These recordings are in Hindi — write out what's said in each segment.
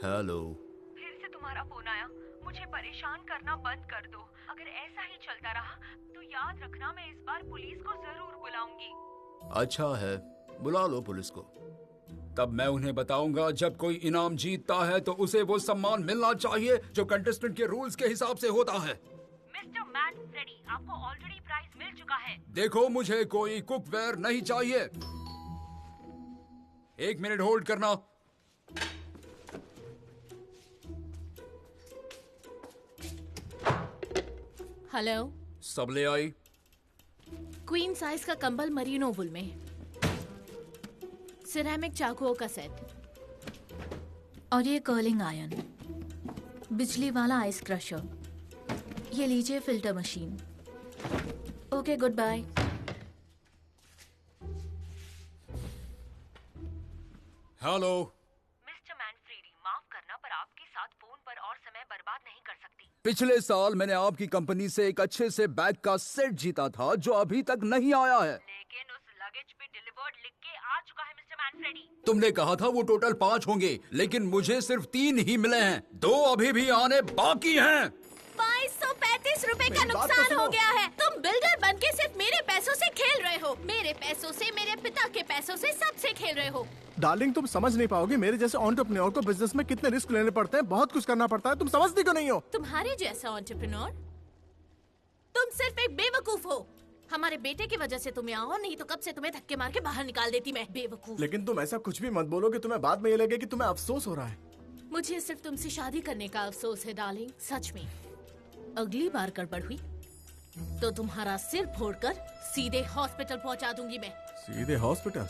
हेलो। फिर से तुम्हारा फोन आया। मुझे परेशान करना बंद कर दो। अगर ऐसा ही चलता रहा तो याद रखना मैं इस बार पुलिस को जरूर बुलाऊंगी। अच्छा है, बुला लो पुलिस को। तब मैं उन्हें बताऊंगा जब कोई इनाम जीतता है तो उसे वो सम्मान मिलना चाहिए जो कंटेस्टेंट के रूल्स के हिसाब से होता है। मिस्टर मैनफ्रेडी, आपको ऑलरेडी प्राइज मिल चुका है। देखो, मुझे कोई कुकवेयर नहीं चाहिए। 1 मिनट होल्ड करना। हेलो। सब ले आई। क्वीन साइज का कंबल मरीनो वुल में, सिरेमिक चाकुओं का सेट और ये कर्लिंग आयरन, बिजली वाला आइस क्रशर, ये लीजिए filter machine. Okay, good bye. Hello. Mister Manfredi, माफ करना पर आपके साथ फोन पर और समय बर्बाद नहीं कर सकती। पिछले साल मैंने आपकी कंपनी से एक अच्छे से बैग का सेट जीता था जो अभी तक नहीं आया है। लेकिन उस लगेज पे डिलीवर्ड लिख के आ चुका है मिस्टर मैनफ्रेडी। तुमने कहा था वो टोटल 5 होंगे, लेकिन मुझे सिर्फ 3 ही मिले हैं। 2 अभी भी आने बाकी हैं। 535 रुपए का नुकसान हो गया है। तुम बिल्डर बन के सिर्फ मेरे पैसों से खेल रहे हो, मेरे पैसों से, मेरे पिता के पैसों से, सबसे खेल रहे हो। डार्लिंग, तुम समझ नहीं पाओगे मेरे जैसे एंटरप्रेन्योर को बिजनेस में कितने रिस्क लेने पड़ते हैं, बहुत कुछ करना पड़ता है। तुम समझती क्यों नहीं हो? तुम्हारे जैसा एंटरप्रेन्योर? तुम सिर्फ एक बेवकूफ हो। हमारे बेटे की वजह से तुम यहाँ हो, नहीं तो कब से तुम्हें धक्के मार के बाहर निकाल देती मैं। बेवकूफ। लेकिन तुम ऐसा कुछ भी मत बोलो कि तुम्हें बाद में ये लगे कि तुम्हें अफसोस हो रहा है। मुझे सिर्फ तुमसे शादी करने का अफसोस है डार्लिंग, सच में। अगली बार गड़बड़ हुई तो तुम्हारा सिर फोड़कर सीधे हॉस्पिटल पहुंचा दूंगी मैं। सीधे हॉस्पिटल?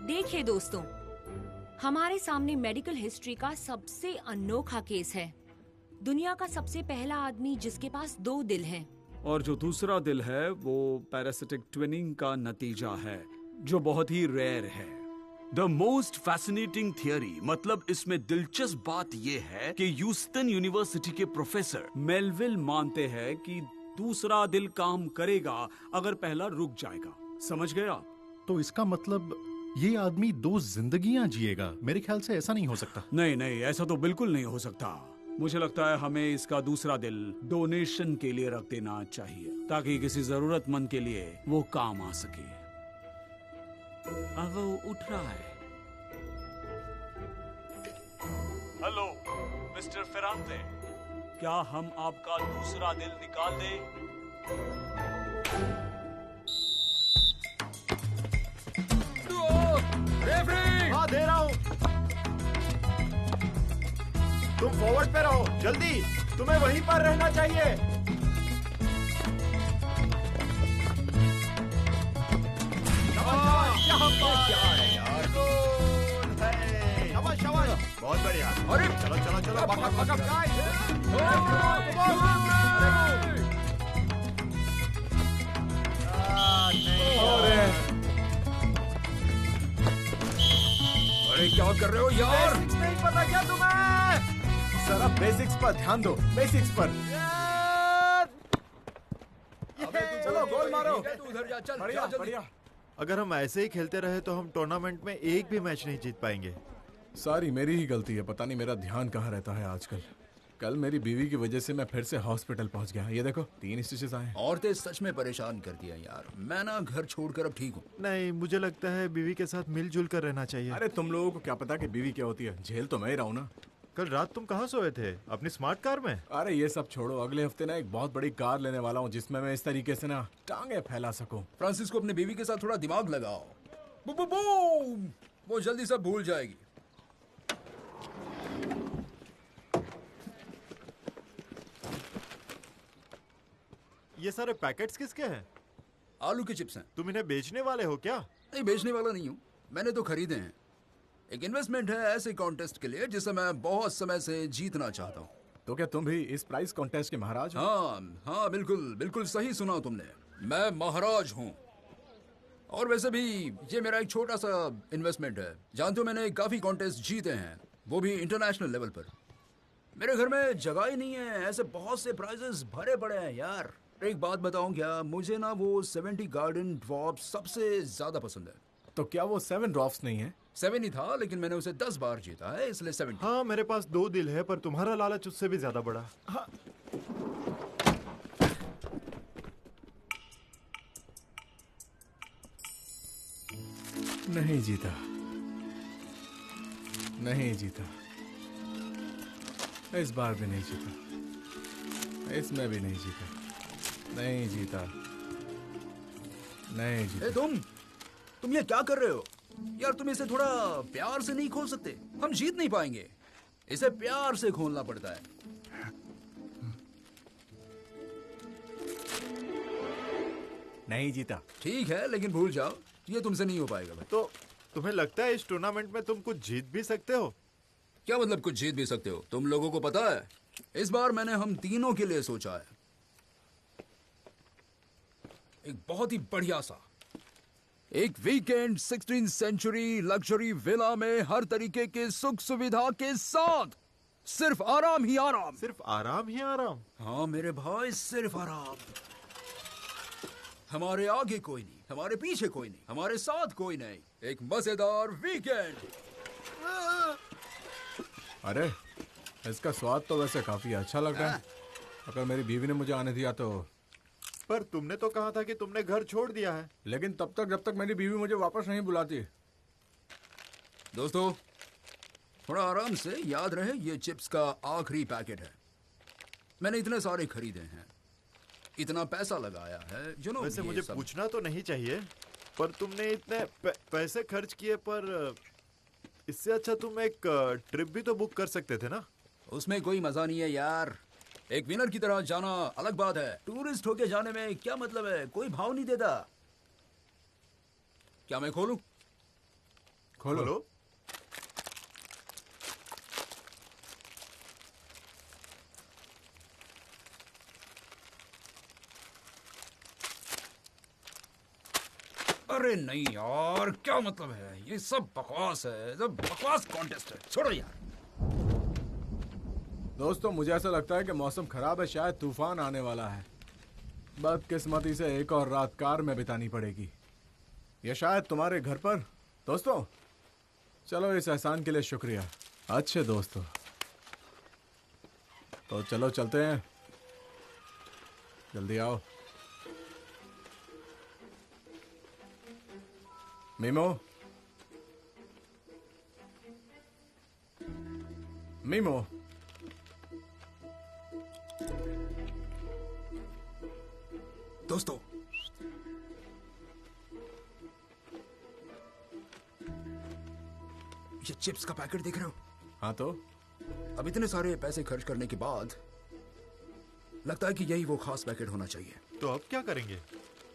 देखिए दोस्तों, हमारे सामने मेडिकल हिस्ट्री का सबसे अनोखा केस है। दुनिया का सबसे पहला आदमी जिसके पास 2 दिल हैं। और जो दूसरा दिल है वो पैरासिटिक ट्विनिंग का नतीजा है, जो बहुत ही रेयर है। द मोस्ट फैसिनेटिंग थियरी, मतलब इसमें दिलचस्प बात यह है कि ह्यूस्टन यूनिवर्सिटी के प्रोफेसर मेलविल मानते हैं कि दूसरा दिल काम करेगा अगर पहला रुक जाएगा। समझ गया? तो इसका मतलब ये आदमी 2 जिंदगियां जिएगा? मेरे ख्याल से ऐसा नहीं हो सकता। नहीं नहीं, ऐसा तो बिल्कुल नहीं हो सकता। मुझे लगता है हमें इसका दूसरा दिल डोनेशन के लिए रख देना चाहिए, ताकि किसी जरूरतमंद के लिए वो काम आ सके। अब वो उठ रहा है। हेलो मिस्टर फेरांते, क्या हम आपका दूसरा दिल निकाल दें? हाँ, दे रहा हूँ। तुम फॉरवर्ड पे रहो, जल्दी। तुम्हें वहीं पर रहना चाहिए। शाबाश शाबाश, बहुत बढ़िया। अरे चलो चलो चलो, पकड़ पकड़ अरे क्या कर रहे हो यार? बेसिक्स नहीं पता क्या तुम्हें? जरा बेसिक्स पर ध्यान दो, बेसिक्स पर। चलो गोल मारो। तू उधर जा, चल बढ़िया बढ़िया। अगर हम ऐसे ही खेलते रहे तो हम टूर्नामेंट में एक भी मैच नहीं जीत पाएंगे। सारी मेरी ही गलती है, पता नहीं मेरा ध्यान कहाँ रहता है आजकल। कल मेरी बीवी की वजह से मैं फिर से हॉस्पिटल पहुंच गया। ये देखो 3 स्टिचेस आए। औरतें सच में परेशान कर दिया यार। मैं ना घर छोड़कर अब ठीक हूँ। नहीं, मुझे लगता है बीवी के साथ मिलजुल कर रहना चाहिए। अरे तुम लोगों को क्या पता कि बीवी क्या होती है? झेल तो मैं ही रहा हूँ ना। कल रात तुम कहाँ सोए थे? अपनी स्मार्ट कार में? अरे ये सब छोड़ो, अगले हफ्ते ना एक बहुत बड़ी कार लेने वाला हूँ जिसमें मैं इस तरीके से ना टांगे फैला सकूं। फ्रांसिस को अपने बीवी के साथ थोड़ा दिमाग लगाओ। बूम, वो जल्दी सब भूल जाएगी। ये सारे पैकेट्स किसके हैं? आलू के चिप्स हैं। तुम इन्हें बेचने वाले हो क्या? नहीं, बेचने वाला नहीं हूँ, मैंने तो खरीदे हैं। एक इन्वेस्टमेंट है ऐसे कॉन्टेस्ट के लिए जिसे मैं बहुत समय से जीतना चाहता हूँ। तो क्या तुम भी इस प्राइस कॉन्टेस्ट के महाराज हो? हाँ हाँ, बिल्कुल बिल्कुल सही सुना तुमने। मैं महाराज हूँ। और वैसे भी ये मेरा एक छोटा सा इन्वेस्टमेंट है। जानते हो, मैंने काफी कॉन्टेस्ट जीते हैं, वो भी इंटरनेशनल लेवल पर। मेरे घर में जगह ही नहीं है, ऐसे बहुत से प्राइजेस भरे पड़े हैं यार। एक बात बताऊं क्या, मुझे ना वो 70 गार्डन ड्रॉप सबसे ज्यादा पसंद है। तो क्या वो 7 ड्रॉप्स नहीं है? 7 ही था, लेकिन मैंने उसे 10 बार जीता है, इसलिए 70। हाँ, मेरे पास 2 दिल है, पर तुम्हारा लालच उससे भी ज्यादा बड़ा। हाँ, नहीं जीता, नहीं जीता, इस बार भी नहीं जीता, इसमें भी नहीं जीता, नहीं जीता, नहीं जीता। ए तुम ये क्या कर रहे हो यार? तुम इसे थोड़ा प्यार से नहीं खोल सकते? हम जीत नहीं पाएंगे, इसे प्यार से खोलना पड़ता है। नहीं जीता। ठीक है, लेकिन भूल जाओ, ये तुमसे नहीं हो पाएगा भाई। तो तुम्हें लगता है इस टूर्नामेंट में तुम कुछ जीत भी सकते हो? क्या मतलब कुछ जीत भी सकते हो? तुम लोगों को पता है, इस बार मैंने हम तीनों के लिए सोचा है एक बहुत ही बढ़िया सा एक weekend 16th century luxury villa में हर तरीके के सुख सुविधा के साथ। सिर्फ आराम ही आराम। सिर्फ आराम ही आराम? हाँ मेरे भाई, सिर्फ आराम। हमारे आगे कोई नहीं, हमारे पीछे कोई नहीं, हमारे साथ कोई नहीं। एक मजेदार वीकेंड। अरे इसका स्वाद तो वैसे काफी अच्छा लग रहा है। अगर मेरी बीवी ने मुझे आने दिया तो। पर तुमने तो कहा था कि तुमने घर छोड़ दिया है। लेकिन तब तक जब तक मेरी बीवी मुझे वापस नहीं बुलाती। दोस्तों थोड़ा आराम से, याद रहे ये चिप्स का आखिरी पैकेट है। मैंने इतने सारे खरीदे हैं, इतना पैसा लगाया है। वैसे मुझे पूछना तो नहीं चाहिए, पर तुमने इतने पैसे खर्च किए, पर इससे अच्छा तुम एक ट्रिप भी तो बुक कर सकते थे ना। उसमें कोई मजा नहीं है यार। एक विनर की तरह जाना अलग बात है, टूरिस्ट होके जाने में क्या मतलब है? कोई भाव नहीं देता। क्या मैं खोलूं? खोलो। अरे नहीं यार, क्या मतलब है? ये सब बकवास है, सब बकवास कॉन्टेस्ट है। छोड़ो यार। दोस्तों मुझे ऐसा लगता है कि मौसम खराब है, शायद तूफान आने वाला है। बदकिस्मती से एक और रात कार में बितानी पड़ेगी, या शायद तुम्हारे घर पर। दोस्तों चलो, इस एहसान के लिए शुक्रिया। अच्छे दोस्तों, तो चलो चलते हैं, जल्दी आओ। मीमो, मीमो, दोस्तों ये चिप्स का पैकेट देख रहे हो? हाँ तो अब इतने सारे पैसे खर्च करने के बाद लगता है कि यही वो खास पैकेट होना चाहिए। तो अब क्या करेंगे?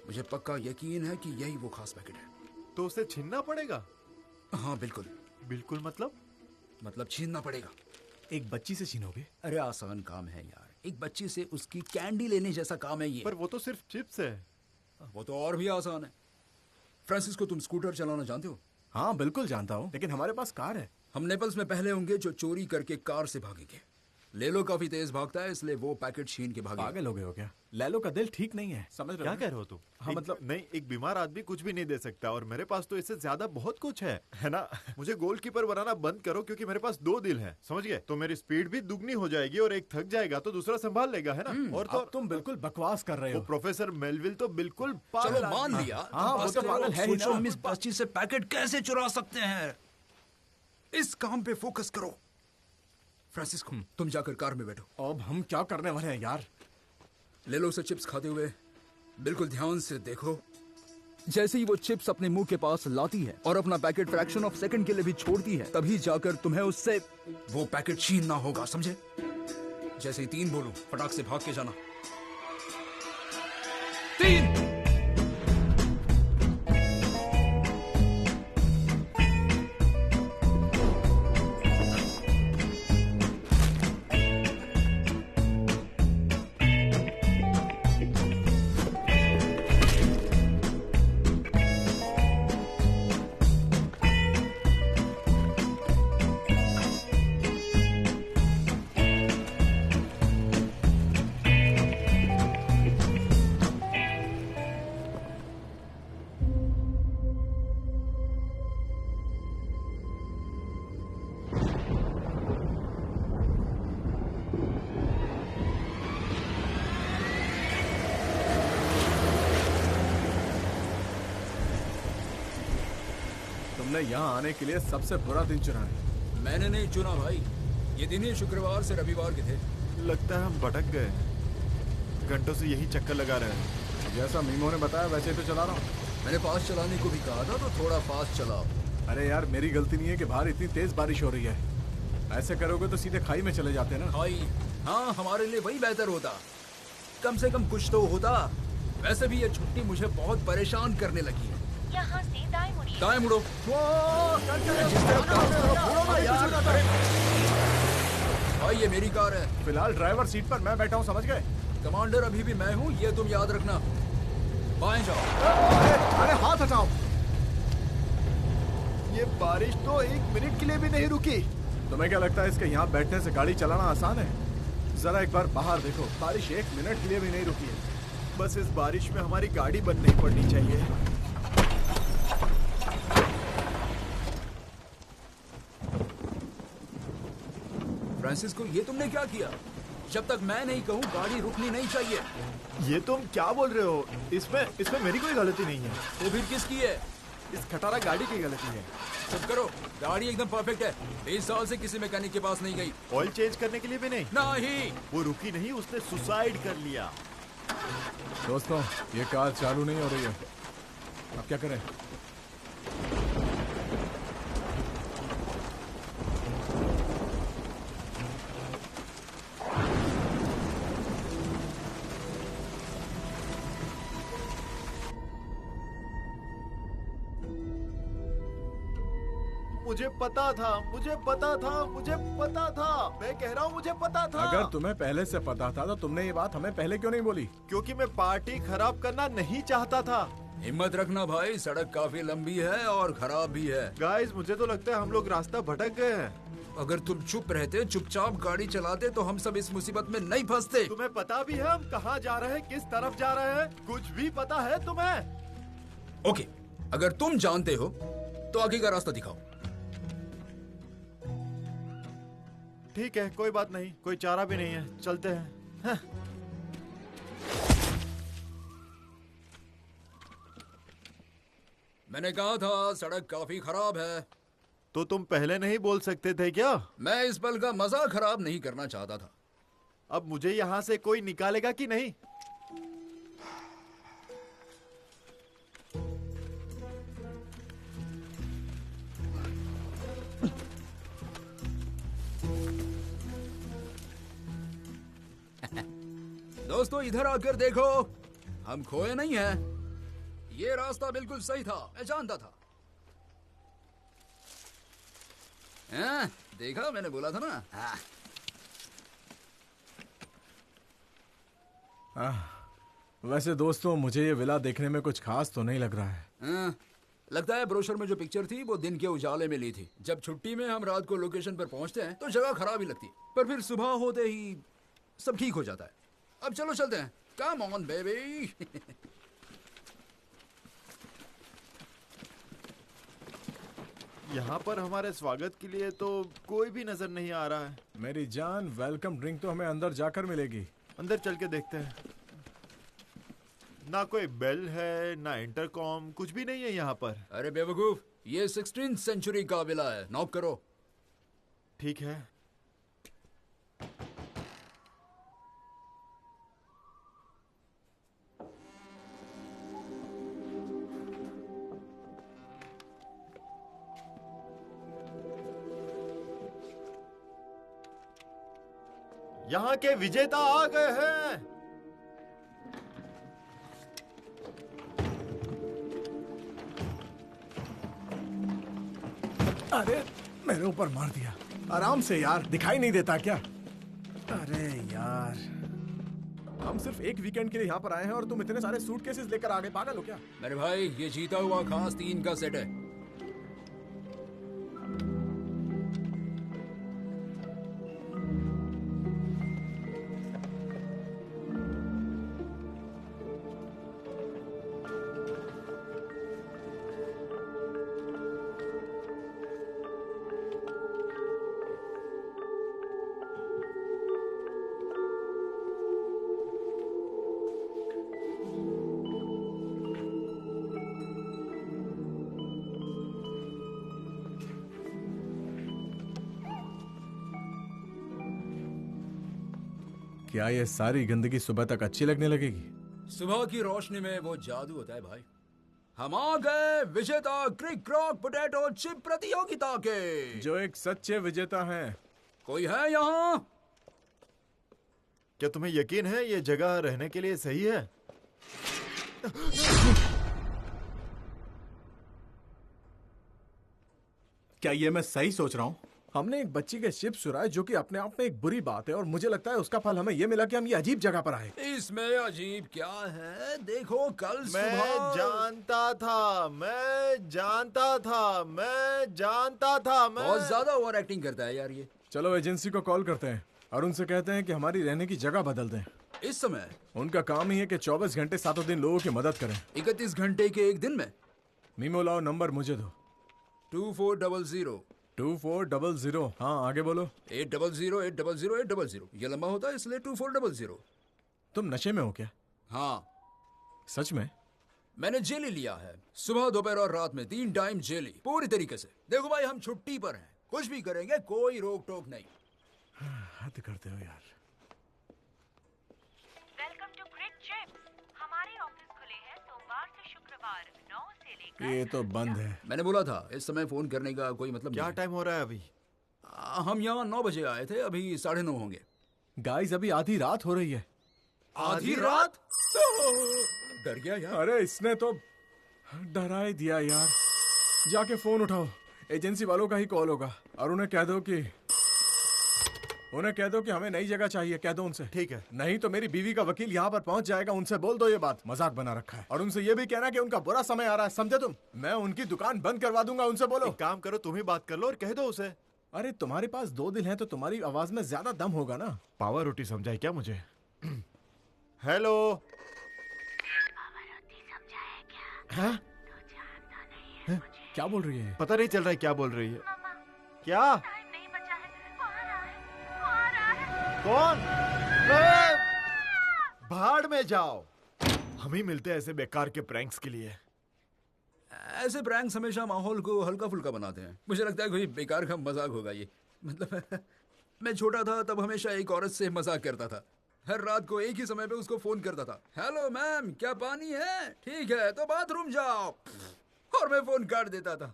मुझे पक्का यकीन है कि यही वो खास पैकेट है। तो उसे छीनना पड़ेगा? हाँ बिल्कुल। बिल्कुल मतलब छीनना पड़ेगा। एक बच्ची से छीनोगे? अरे आसान काम है यार, एक बच्ची से उसकी कैंडी लेने जैसा काम है ये। पर वो तो सिर्फ चिप्स है। वो तो और भी आसान है। फ्रांसिस्को, तुम स्कूटर चलाना जानते हो? हाँ बिल्कुल जानता हूँ, लेकिन हमारे पास कार है। हम नेपल्स में पहले होंगे जो चोरी करके कार से भागेंगे। लेलो काफी तेज भागता है, इसलिए वो पैकेट छीन के भागेगा। पागल हो गए हो क्या? लैलो का दिल ठीक नहीं है, समझ रहे हो? क्या कह रहे हो तुम? हाँ मतलब नहीं, एक बीमार आदमी कुछ भी नहीं दे सकता, और मेरे पास तो इससे ज्यादा बहुत कुछ है ना। मुझे गोलकीपर बनाना बंद करो, क्योंकि मेरे पास 2 दिल हैं, समझ गए? तो मेरी स्पीड भी दुगनी हो जाएगी, और एक थक जाएगा तो दूसरा संभाल लेगा, है ना? और तो अब तुम बिल्कुल बकवास कर रहे वो हो। प्रोफेसर मेलविल तो बिल्कुल चलो पागल मान आदमी। लिया। हाँ, वो तो पागल है ही सोचो ना। हम इस बच्ची से पैकेट कैसे चुरा सकते हैं। इस काम पे फोकस करो। फ्रांसिस्को, तुम जाकर कार में बैठो। अब हम क्या करने वाले हैं यार? लेलो से चिप्स खाते हुए बिल्कुल ध्यान से देखो। जैसे ही वो चिप्स अपने मुंह के पास लाती है और अपना पैकेट फ्रैक्शन ऑफ सेकंड के लिए भी छोड़ती है, तभी जाकर तुम्हें उससे वो पैकेट छीनना होगा, समझे? जैसे ही 3 बोलूं, फटाक से भाग के जाना। 3। तुमने यहाँ आने के लिए सबसे बुरा दिन चुना है। मैंने नहीं चुना भाई, ये दिन ही शुक्रवार से रविवार के थे। लगता है हम भटक गए हैं। घंटों से यही चक्कर लगा रहे हैं। जैसा मीमो ने बताया वैसे ही तो चला रहा हूँ। मैंने फास्ट चलाने को भी कहा था, तो थोड़ा फास्ट चलाओ। अरे यार, मेरी गलती नहीं है कि बाहर इतनी तेज बारिश हो रही है। ऐसे करोगे तो सीधे खाई में चले जाते ना। भाई हाँ, हमारे लिए वही बेहतर होता, कम से कम कुछ तो होता। वैसे भी ये छुट्टी मुझे बहुत परेशान करने लगी है। यहाँ से दाएं मुड़िए। दाएं मुड़ो। भाई ये मेरी कार है। फिलहाल ड्राइवर सीट पर मैं बैठा हूँ, समझ गए? कमांडर अभी भी मैं हूँ, ये तुम याद रखना। बाएं जाओ। अरे हाथ हटाओ। ये बारिश तो 1 मिनट के लिए भी नहीं रुकी। तुम्हें क्या लगता है इसके यहाँ बैठने से गाड़ी चलाना आसान है? जरा एक बार बाहर देखो, बारिश 1 मिनट के लिए भी नहीं रुकी है। बस इस बारिश में हमारी गाड़ी बंद नहीं पड़नी चाहिए। फ्रांसिस्को, ये तुमने क्या किया? जब तक मैं नहीं कहूँ गाड़ी रुकनी नहीं चाहिए। ये तुम क्या बोल रहे हो? इसमें मेरी कोई गलती नहीं है। तो फिर किसकी है? इस खटारा गाड़ी की गलती है। चुप करो, गाड़ी एकदम परफेक्ट है। 20 साल से किसी मैकेनिक के पास नहीं गई। ऑयल चेंज करने के लिए भी नहीं। नहीं, वो रुकी नहीं, उसने सुसाइड कर लिया। दोस्तों, ये कार चालू नहीं हो रही है। अब क्या करें? मुझे पता था, मुझे पता था, मुझे पता था। मैं कह रहा हूँ मुझे पता था। अगर तुम्हें पहले से पता था तो तुमने ये बात हमें पहले क्यों नहीं बोली? क्योंकि मैं पार्टी खराब करना नहीं चाहता था। हिम्मत रखना भाई, सड़क काफी लंबी है और खराब भी है। गाइस, मुझे तो लगता है हम लोग रास्ता भटक गए हैं। अगर तुम चुप रहते, चुपचाप गाड़ी चलाते, तो हम सब इस मुसीबत में नहीं फंसते। तुम्हें पता भी है हम कहाँ जा रहे हैं, किस तरफ जा रहे हैं? कुछ भी पता है तुम्हें? ओके, अगर तुम जानते हो तो आगे का रास्ता दिखाओ। ठीक है, कोई बात नहीं, कोई चारा भी नहीं है, चलते हैं। हाँ। मैंने कहा था सड़क काफी खराब है। तो तुम पहले नहीं बोल सकते थे क्या? मैं इस पल का मजा खराब नहीं करना चाहता था। अब मुझे यहाँ से कोई निकालेगा कि नहीं? दोस्तों इधर आकर देखो, हम खोए नहीं हैं। ये रास्ता बिल्कुल सही था, मैं जानता था। देखा, मैंने बोला था ना। वैसे दोस्तों, मुझे ये विला देखने में कुछ खास तो नहीं लग रहा है। लगता है ब्रोशर में जो पिक्चर थी वो दिन के उजाले में ली थी। जब छुट्टी में हम रात को लोकेशन पर पहुंचते हैं तो जगह खराब ही लगती है, पर फिर सुबह होते ही सब ठीक हो जाता है। अब चलो चलते हैं। Come on baby. यहाँ पर हमारे स्वागत के लिए तो कोई भी नजर नहीं आ रहा है। मेरी जान, वेलकम ड्रिंक तो हमें अंदर जाकर मिलेगी। अंदर चल के देखते हैं। ना कोई बेल है, ना इंटरकॉम, कुछ भी नहीं है यहाँ पर। अरे बेवकूफ, ये 16th सेंचुरी का विला है। नॉक करो। ठीक है। यहाँ के विजेता आ गए हैं। अरे, मेरे ऊपर मार दिया। आराम से यार, दिखाई नहीं देता क्या? अरे यार, हम सिर्फ एक वीकेंड के लिए यहाँ पर आए हैं और तुम इतने सारे सूटकेसेस लेकर आ गए। पागल हो क्या? मेरे भाई, ये जीता हुआ खास 3 का सेट है। क्या ये सारी गंदगी सुबह तक अच्छी लगने लगेगी? सुबह की रोशनी में वो जादू होता है भाई। हम आ गए विजेता क्रिक क्रॉक पोटैटो चिप प्रतियोगिता के। जो एक सच्चे विजेता हैं। कोई है यहाँ? क्या तुम्हें यकीन है ये जगह रहने के लिए सही है? क्या ये मैं सही सोच रहा हूँ? हमने एक बच्ची के चिप्स चुराए, जो कि अपने आप में एक बुरी बात है, और मुझे लगता है उसका फल हमें ये मिला कि हम ये अजीब जगह पर आए। इसमें अजीब क्या है? देखो कल मैं सुबह जानता था, मैं जानता था। बहुत ज्यादा ओवर एक्टिंग करता है यार ये। चलो एजेंसी को कॉल करते हैं और उनसे कहते हैं कि हमारी रहने की जगह बदल दें। इस समय उनका काम ही है कि 24 घंटे 7 दिन लोगों की मदद करें। 31 घंटे के एक दिन में। मीमो लाओ, नंबर मुझे दो। 2400 2400। हाँ आगे बोलो। 800 ये लंबा होता है इसलिए 2400। तुम नशे में हो क्या? हाँ सच में? मैंने जेली लिया है, सुबह दोपहर और रात में 3 टाइम जेली, पूरी तरीके से। देखो भाई हम छुट्टी पर हैं, कुछ भी करेंगे, कोई रोक टोक नहीं। हद करते हो यार। Welcome to crick chips. हमारे ऑफिस खुले हैं सोमवार से शुक्रवार 9 से लेकर। ये तो बंद है। मैंने बोला था इस समय फोन करने का कोई मतलब क्या नहीं। टाइम हो रहा है अभी? हम यहाँ 9 बजे आए थे, अभी 9:30 होंगे। गाइस अभी आधी रात हो रही है। आधी रात? डर गया यार। अरे इसने तो डरा ही दिया यार। जाके फोन उठाओ, एजेंसी वालों का ही कॉल होगा, और उन्हें कह दो कि हमें नई जगह चाहिए। कह दो उनसे। ठीक है। नहीं तो मेरी बीवी का वकील यहाँ पर पहुंच जाएगा, उनसे बोल दो ये बात मजाक बना रखा है, और उनसे ये भी कहना कि उनका बुरा समय आ रहा है, समझे तुम? मैं उनकी दुकान बंद करवा दूंगा, उनसे बोलो। एक काम करो, तुम ही बात कर लो और कह दो उसे। अरे तुम्हारे पास 2 दिल हैं तो तुम्हारी आवाज में ज्यादा दम होगा ना। पावर रोटी समझाए क्या मुझे? हेलो। हाँ? क्या बोल रही है? पता नहीं चल रहा है क्या बोल रही है। क्या? टाइम नहीं बचा है, वो आ रहा है। कौन? भाड़ में जाओ। हम ही मिलते हैं ऐसे बेकार के प्रैंक्स के लिए। ऐसे प्रैंक्स हमेशा माहौल को हल्का फुल्का बनाते हैं। मुझे लगता है कोई बेकार का मजाक होगा ये। मतलब मैं छोटा था तब हमेशा एक औरत से मजाक करता था। हर रात को एक ही समय पे उसको फोन करता था। हेलो मैम, क्या पानी है? ठीक है तो बाथरूम जाओ, और मैं फोन काट देता था।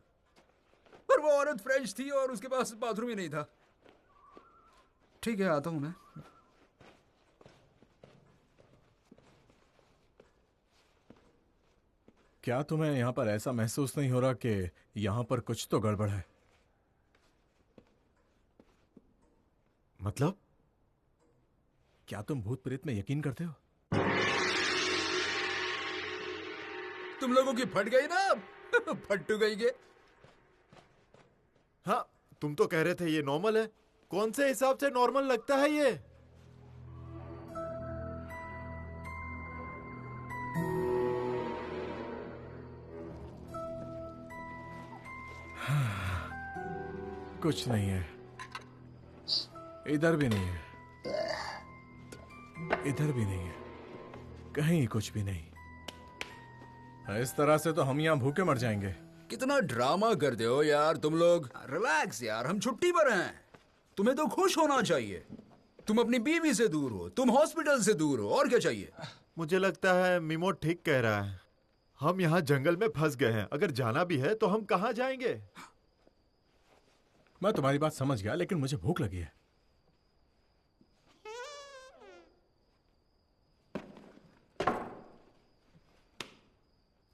पर वो औरत फ्रेंच थी और उसके पास बाथरूम ही नहीं था। ठीक है आता हूं मैं। क्या तुम्हें यहाँ पर ऐसा महसूस नहीं हो रहा कि यहाँ पर कुछ तो गड़बड़ है? मतलब? क्या तुम भूत प्रेत में यकीन करते हो? तुम लोगों की फट गई ना। फट्टू गई के। हाँ, तुम तो कह रहे थे ये नॉर्मल है। कौन से हिसाब से नॉर्मल लगता है ये? कुछ नहीं है, इधर भी नहीं है, इधर भी नहीं है, कहीं कुछ भी नहीं। इस तरह से तो हम यहाँ भूखे मर जाएंगे। कितना ड्रामा करते हो यार तुम लोग। रिलैक्स यार, हम छुट्टी पर हैं। तुम्हें तो खुश होना चाहिए। तुम अपनी बीवी से दूर हो, तुम हॉस्पिटल से दूर हो, और क्या चाहिए? मुझे लगता है मिमो ठीक कह रहा है। हम यहाँ जंगल में फंस गए हैं। अगर जाना भी है तो हम कहाँ जाएंगे? मैं तुम्हारी बात समझ गया, लेकिन मुझे भूख लगी है।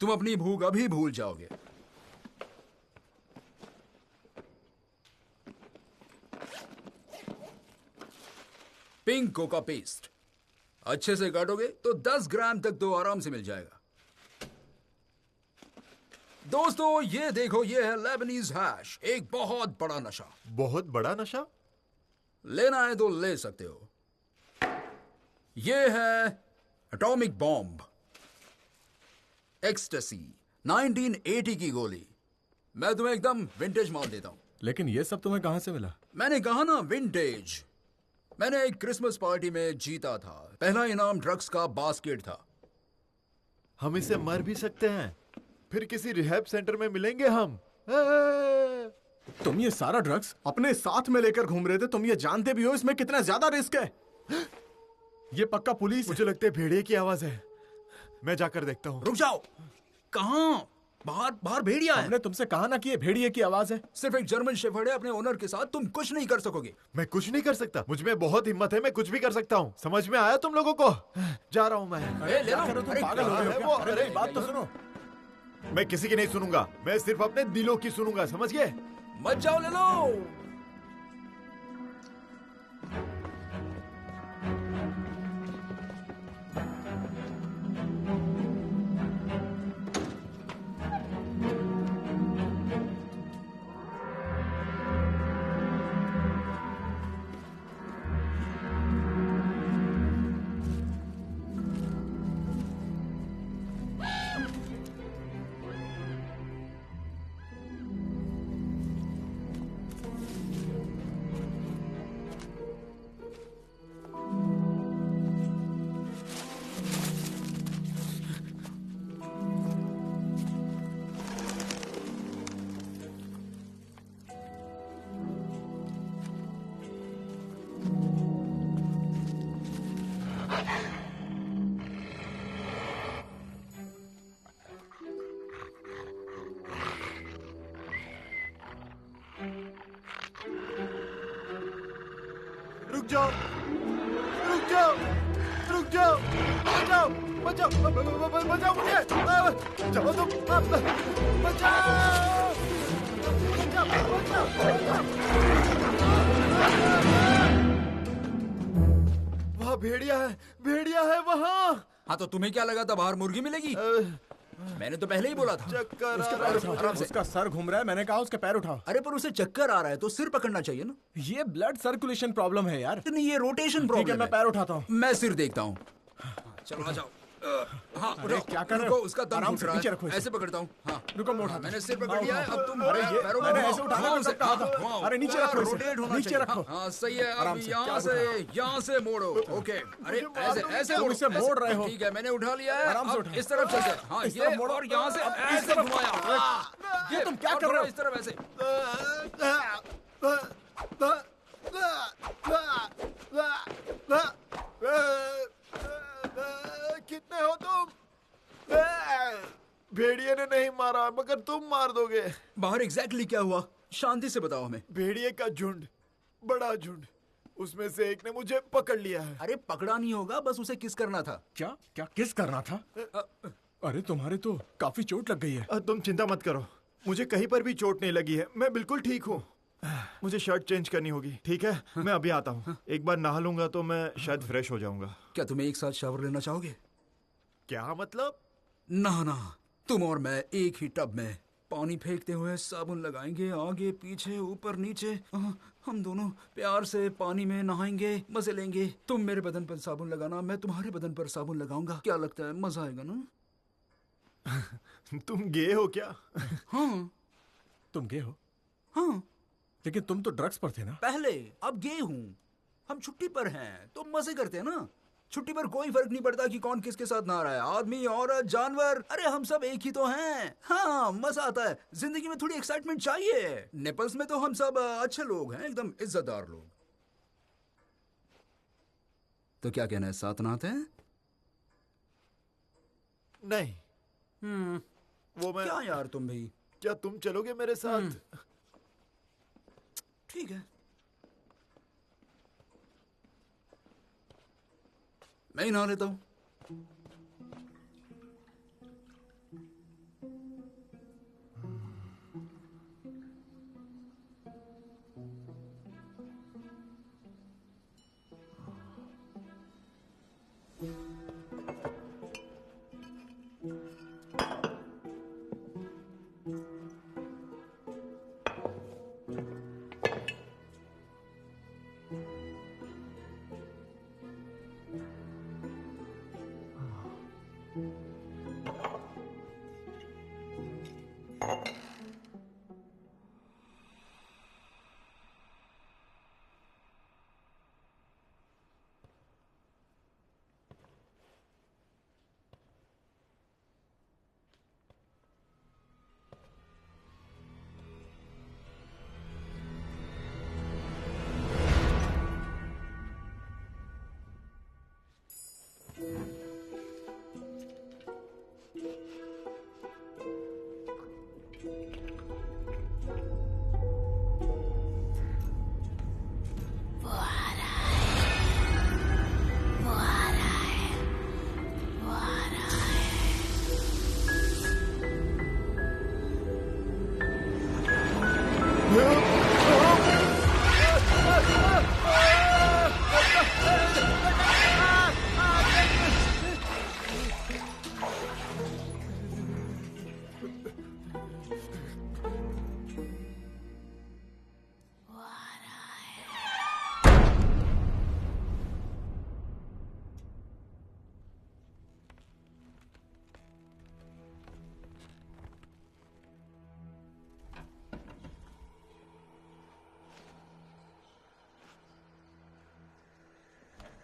तुम अपनी भूख अभी भूल जाओगे। पिंक कोका पेस्ट अच्छे से काटोगे तो 10 ग्राम तक तो आराम से मिल जाएगा। दोस्तों ये देखो, ये है लेबनीज हैश, एक बहुत बड़ा नशा। बहुत बड़ा नशा? लेना है तो ले सकते हो। ये है एटॉमिक बॉम्ब, एक्सटेसी, 1980 की गोली। मैं तुम्हें एकदम विंटेज माल देता हूं। लेकिन ये सब तुम्हें कहां से मिला? मैंने कहा ना विंटेज। मैंने एक क्रिसमस पार्टी में जीता था। पहला इनाम ड्रग्स का बास्केट था। हम इसे मर भी सकते हैं, फिर किसी रिहैब सेंटर में मिलेंगे हम। तुम ये सारा ड्रग्स अपने साथ में लेकर घूम रहे थे। तुम ये जानते भी हो इसमें कितना ज्यादा रिस्क है। ये पक्का पुलिस मुझे लगता है भेड़िए की आवाज है। मैं जाकर देखता हूँ। रुक जाओ। कहाँ? बाहर बाहर भेड़िया है। हमने तुमसे कहा ना कि ये भेड़िए की आवाज है। सिर्फ एक जर्मन शेफर्ड है, अपने ओनर के साथ तुम कुछ नहीं कर सकोगे। मैं कुछ नहीं कर सकता, मुझ में बहुत हिम्मत है, मैं कुछ भी कर सकता हूँ। समझ में आया तुम लोगों को? जा रहा हूँ मैं। ले लो। क्या कर रहे हो तुम? पागल हो गए हो क्या? अरे बात तो सुनो। मैं किसी की नहीं सुनूंगा, मैं सिर्फ अपने दिलों की सुनूंगा, समझ गए? मत जाओ, ले लो। रुक जाओ, रुक जाओ, रुक जाओ, बचाओ, बचाओ, बचाओ मुझे, जाओ तुम, बचाओ, वहाँ भेड़िया है वहाँ। हाँ तो तुम्हें क्या लगा था बाहर मुर्गी मिलेगी? मैंने तो पहले ही बोला था। चक्कर उसके पैर उठाओ। आराम से। उसका सर घूम रहा है, मैंने कहा उसके पैर उठाओ। अरे पर उसे चक्कर आ रहा है तो सिर पकड़ना चाहिए ना। ये ब्लड सर्कुलेशन प्रॉब्लम है यार। नहीं, ये रोटेशन ठीक है, प्रॉब्लम मैं पैर उठाता हूँ। मैं सिर देखता हूँ। चलो आ जाओ। हाँ अरे, उठाओ। क्या कर रहे रुको, हो? उसका दम आराम घुट से रहा नीचे है। रखो इसे। ऐसे पकड़ता हूँ। हाँ रुको, मैं उठाता मैंने हूँ। सिर पकड़ लिया है। अब तुम अरे ये पैरों को मैंने घुमाओ। ऐसे उठाना घुमाओ तो उसे। कहा था। घुमाओ। अरे नीचे पैर रखो इसे। रोटेट होना नीचे चाहिए। रखो। हाँ सही है। आराम अब से, यहाँ से मोड़ो। ओके। अरे ऐसे ऐसे तुम मोड़ो। इसे मोड़ रहे हो। ठीक है, मैंने उठा लिया है। आराम से अब उठाओ। इस तरफ चलते हैं। हाँ इस ये तरफ मोड़ो। और यहाँ से अब इस ऐसे तरफ। घुमाया। ये तुम क्या और कर रहे हो? इस तरफ ऐसे। कितने हो तुम? भेड़िए ने नहीं मारा मगर तुम मार दोगे। बाहर एग्जैक्टली क्या हुआ? शांति से बताओ हमें। भेड़िए का झुंड, बड़ा झुंड, उसमें से एक ने मुझे पकड़ लिया है। अरे पकड़ा नहीं होगा, बस उसे किस करना था। क्या क्या किस करना था? अरे तुम्हारे तो काफी चोट लग गई है। तुम चिंता मत करो, मुझे कहीं पर भी चोट नहीं लगी है, मैं बिल्कुल ठीक हूँ। मुझे शर्ट चेंज करनी होगी, ठीक है? मैं अभी आता हूँ। एक बार नहा लूंगा तो मैं शायद फ्रेश हो जाऊंगा। क्या तुम्हें एक साथ शावर लेना चाहोगे? क्या मतलब? ना, तुम और मैं एक ही टब में पानी फेंकते हुए साबुन लगाएंगे, आगे पीछे ऊपर नीचे। हम दोनों प्यार से पानी में नहाएंगे, मजे लेंगे। तुम मेरे बदन पर साबुन लगाना, मैं तुम्हारे बदन पर साबुन लगाऊंगा। क्या लगता है, मजा आएगा ना? तुम गे हो क्या? हाँ। तुम गे हो? हाँ। लेकिन तुम तो ड्रग्स पर थे ना? पहले, अब गे हूँ। हम छुट्टी पर हैं तो मजे करते हैं ना। छुट्टी पर कोई फर्क नहीं पड़ता कि कौन किसके साथ नहा रहा है, आदमी औरत जानवर। अरे हम सब एक ही तो हैं। हाँ मजा आता है। जिंदगी में थोड़ी एक्साइटमेंट चाहिए। नेपल्स में तो हम सब अच्छे लोग हैं, एकदम इज्जतदार लोग। तो क्या कहना है, साथ नहाते हैं? नहीं। वो मैं क्या यार तुम भी। क्या तुम चलोगे मेरे साथ? ठीक है, मैं ही नहा लेता हूँ।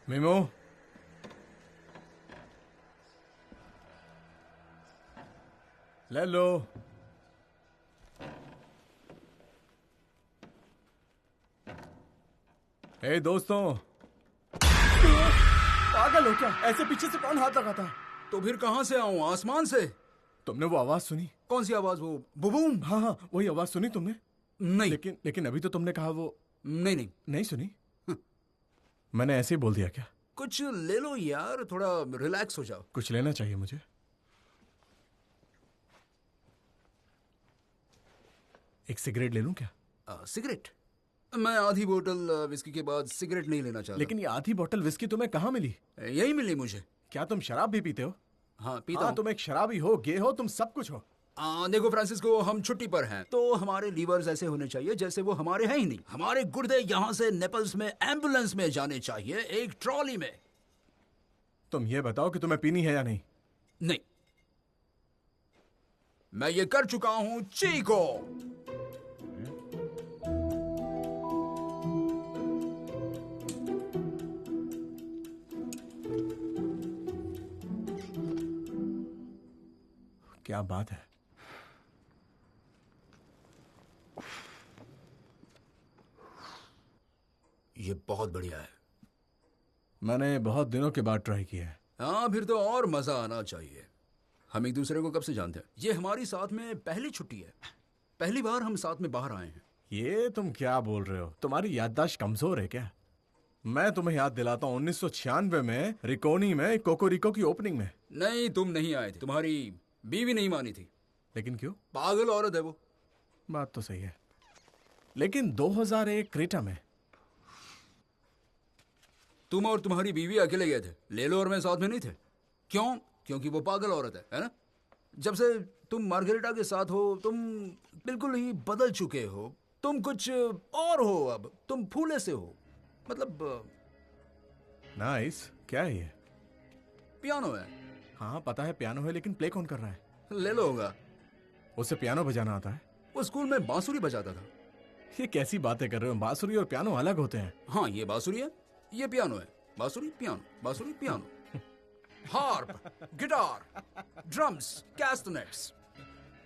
मीमो, ले लो। ए दोस्तों, पागल हो क्या? ऐसे पीछे से कौन हाथ लगाता है? तो फिर कहां से आऊं? आसमान से? तुमने वो आवाज सुनी? कौन सी आवाज? वो बुबूम? हाँ हाँ, वही आवाज सुनी तुमने? नहीं। लेकिन अभी तो तुमने कहा वो। नहीं सुनी। मैंने ऐसे ही बोल दिया क्या? कुछ ले लो यार, थोड़ा रिलैक्स हो जाओ। कुछ लेना चाहिए मुझे। एक सिगरेट ले लूं क्या? सिगरेट? मैं आधी बोतल विस्की के बाद सिगरेट नहीं लेना चाहता। लेकिन ये आधी बोतल विस्की तुम्हें कहाँ मिली? यही मिली मुझे। क्या तुम शराब भी पीते हो? हाँ, पीता हूं। तुम एक शराबी हो, गे हो, तुम सब कुछ हो। देखो फ्रांसिस्को, हम छुट्टी पर हैं, तो हमारे लीवर्स ऐसे होने चाहिए जैसे वो हमारे हैं ही नहीं। हमारे गुर्दे यहाँ से नेपल्स में एम्बुलेंस में जाने चाहिए, एक ट्रॉली में। तुम ये बताओ कि तुम्हें पीनी है या नहीं? नहीं, मैं ये कर चुका हूं। चीको, क्या बात है? ये बहुत बढ़िया है। मैंने बहुत दिनों के बाद ट्राई किया है। हाँ, फिर तो और मजा आना चाहिए। हम एक दूसरे को कब से जानते हैं? ये हमारी साथ में पहली छुट्टी है, पहली बार हम साथ में बाहर आए हैं। ये तुम क्या बोल रहे हो? तुम्हारी याददाश्त कमजोर है क्या? मैं तुम्हें याद दिलाता हूँ, 1996 में रिकोनी में कोकोरिको की ओपनिंग में। नहीं, तुम नहीं आए थे, तुम्हारी बीवी नहीं मानी थी। लेकिन क्यों? पागल औरत है वो। बात तो सही है, लेकिन 2001 क्रेटा में तुम और तुम्हारी बीवी अकेले गए थे। लेलो और मैं साथ में नहीं थे। क्यों? क्योंकि वो पागल औरत है ना? जब से तुम मार्गरेटा के साथ हो, तुम बिल्कुल ही बदल चुके हो। तुम कुछ और हो अब। तुम फूले से हो, मतलब। नाइस। क्या है ये? पियानो है। हाँ पता है पियानो है, लेकिन प्ले कौन कर रहा है? लेलो होगा। उसे पियानो बजाना आता है? वो स्कूल में बांसुरी बजाता था। ये कैसी बातें कर रहे हो? बांसुरी और पियानो अलग होते हैं। हाँ, ये बांसुरी है, ये पियानो है। बांसुरी पियानो, बांसुरी पियानो। हार्प, गिटार, ड्रम्स, कैस्टनेट्स,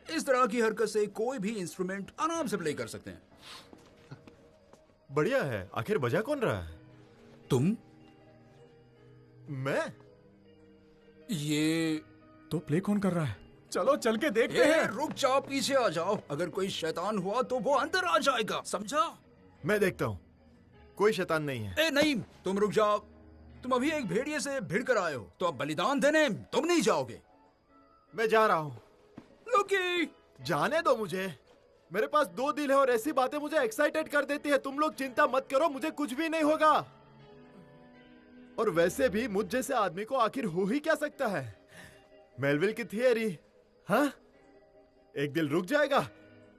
इस तरह की हरकत से कोई भी इंस्ट्रूमेंट आराम से प्ले कर सकते हैं। बढ़िया है। आखिर बजा कौन रहा है? तुम? मैं? ये तो प्ले कौन कर रहा है? चलो चल के देखते हैं। रुक जाओ, पीछे आ जाओ। अगर कोई शैतान हुआ तो वो अंदर आ जाएगा, समझा? मैं देखता हूँ। कोई शैतान नहीं है। नहीं, तुम रुक जाओ। तुम अभी एक भेड़िए से भिड़ कर आए हो, तो अब बलिदान देने तुम नहीं जाओगे। मैं जा रहा हूँ। लुकी, जाने दो मुझे। मेरे पास 2 दिल है और ऐसी बातें मुझे एक्साइटेड कर देती है। तुम लोग चिंता मत करो, मुझे कुछ भी नहीं होगा। और वैसे भी मुझ जैसे आदमी को आखिर हो ही क्या सकता है? मेलविल की थियरी। हाँ, एक दिल रुक जाएगा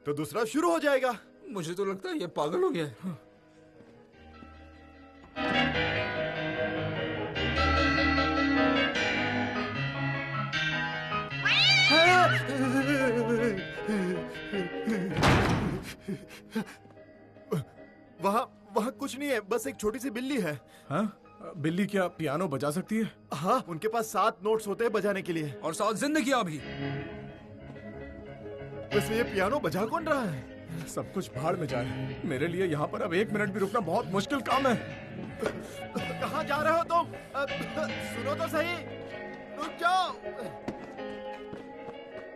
तो दूसरा शुरू हो जाएगा। मुझे तो लगता है ये पागल हो गया है। वहाँ कुछ नहीं है, बस एक छोटी सी बिल्ली है। हाँ? बिल्ली क्या पियानो बजा सकती है? हाँ, उनके पास 7 नोट्स होते हैं बजाने के लिए। और 7 जिंदगियां भी। वैसे ये पियानो बजा कौन रहा है? सब कुछ भाड़ में जाए। मेरे लिए यहाँ पर अब 1 मिनट भी रुकना बहुत मुश्किल काम है। कहाँ जा रहे हो तुम? सुनो तो सही, रुक जाओ।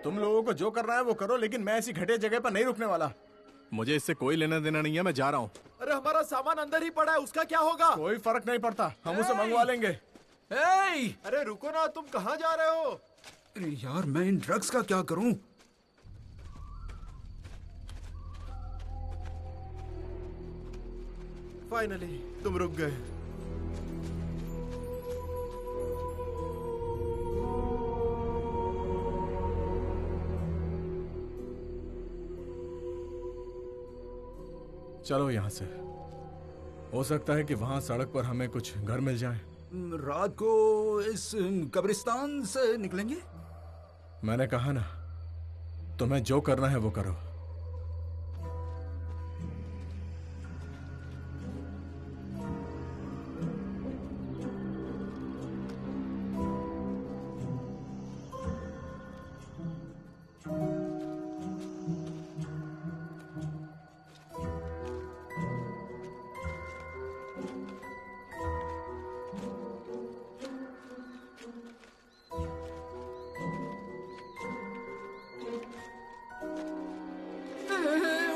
तुम लोगों को जो करना है वो करो, लेकिन मैं ऐसी घटिया जगह पर नहीं रुकने वाला। मुझे इससे कोई लेना देना नहीं है, मैं जा रहा हूँ। अरे हमारा सामान अंदर ही पड़ा है, उसका क्या होगा? कोई फर्क नहीं पड़ता, हम उसे मंगवा लेंगे। अरे रुको ना, तुम कहाँ जा रहे हो? अरे यार, मैं इन ड्रग्स का क्या करूं? फाइनली तुम रुक गए। चलो यहाँ से। हो सकता है कि वहां सड़क पर हमें कुछ घर मिल जाए। रात को इस कब्रिस्तान से निकलेंगे। मैंने कहा ना, तुम्हें जो करना है वो करो।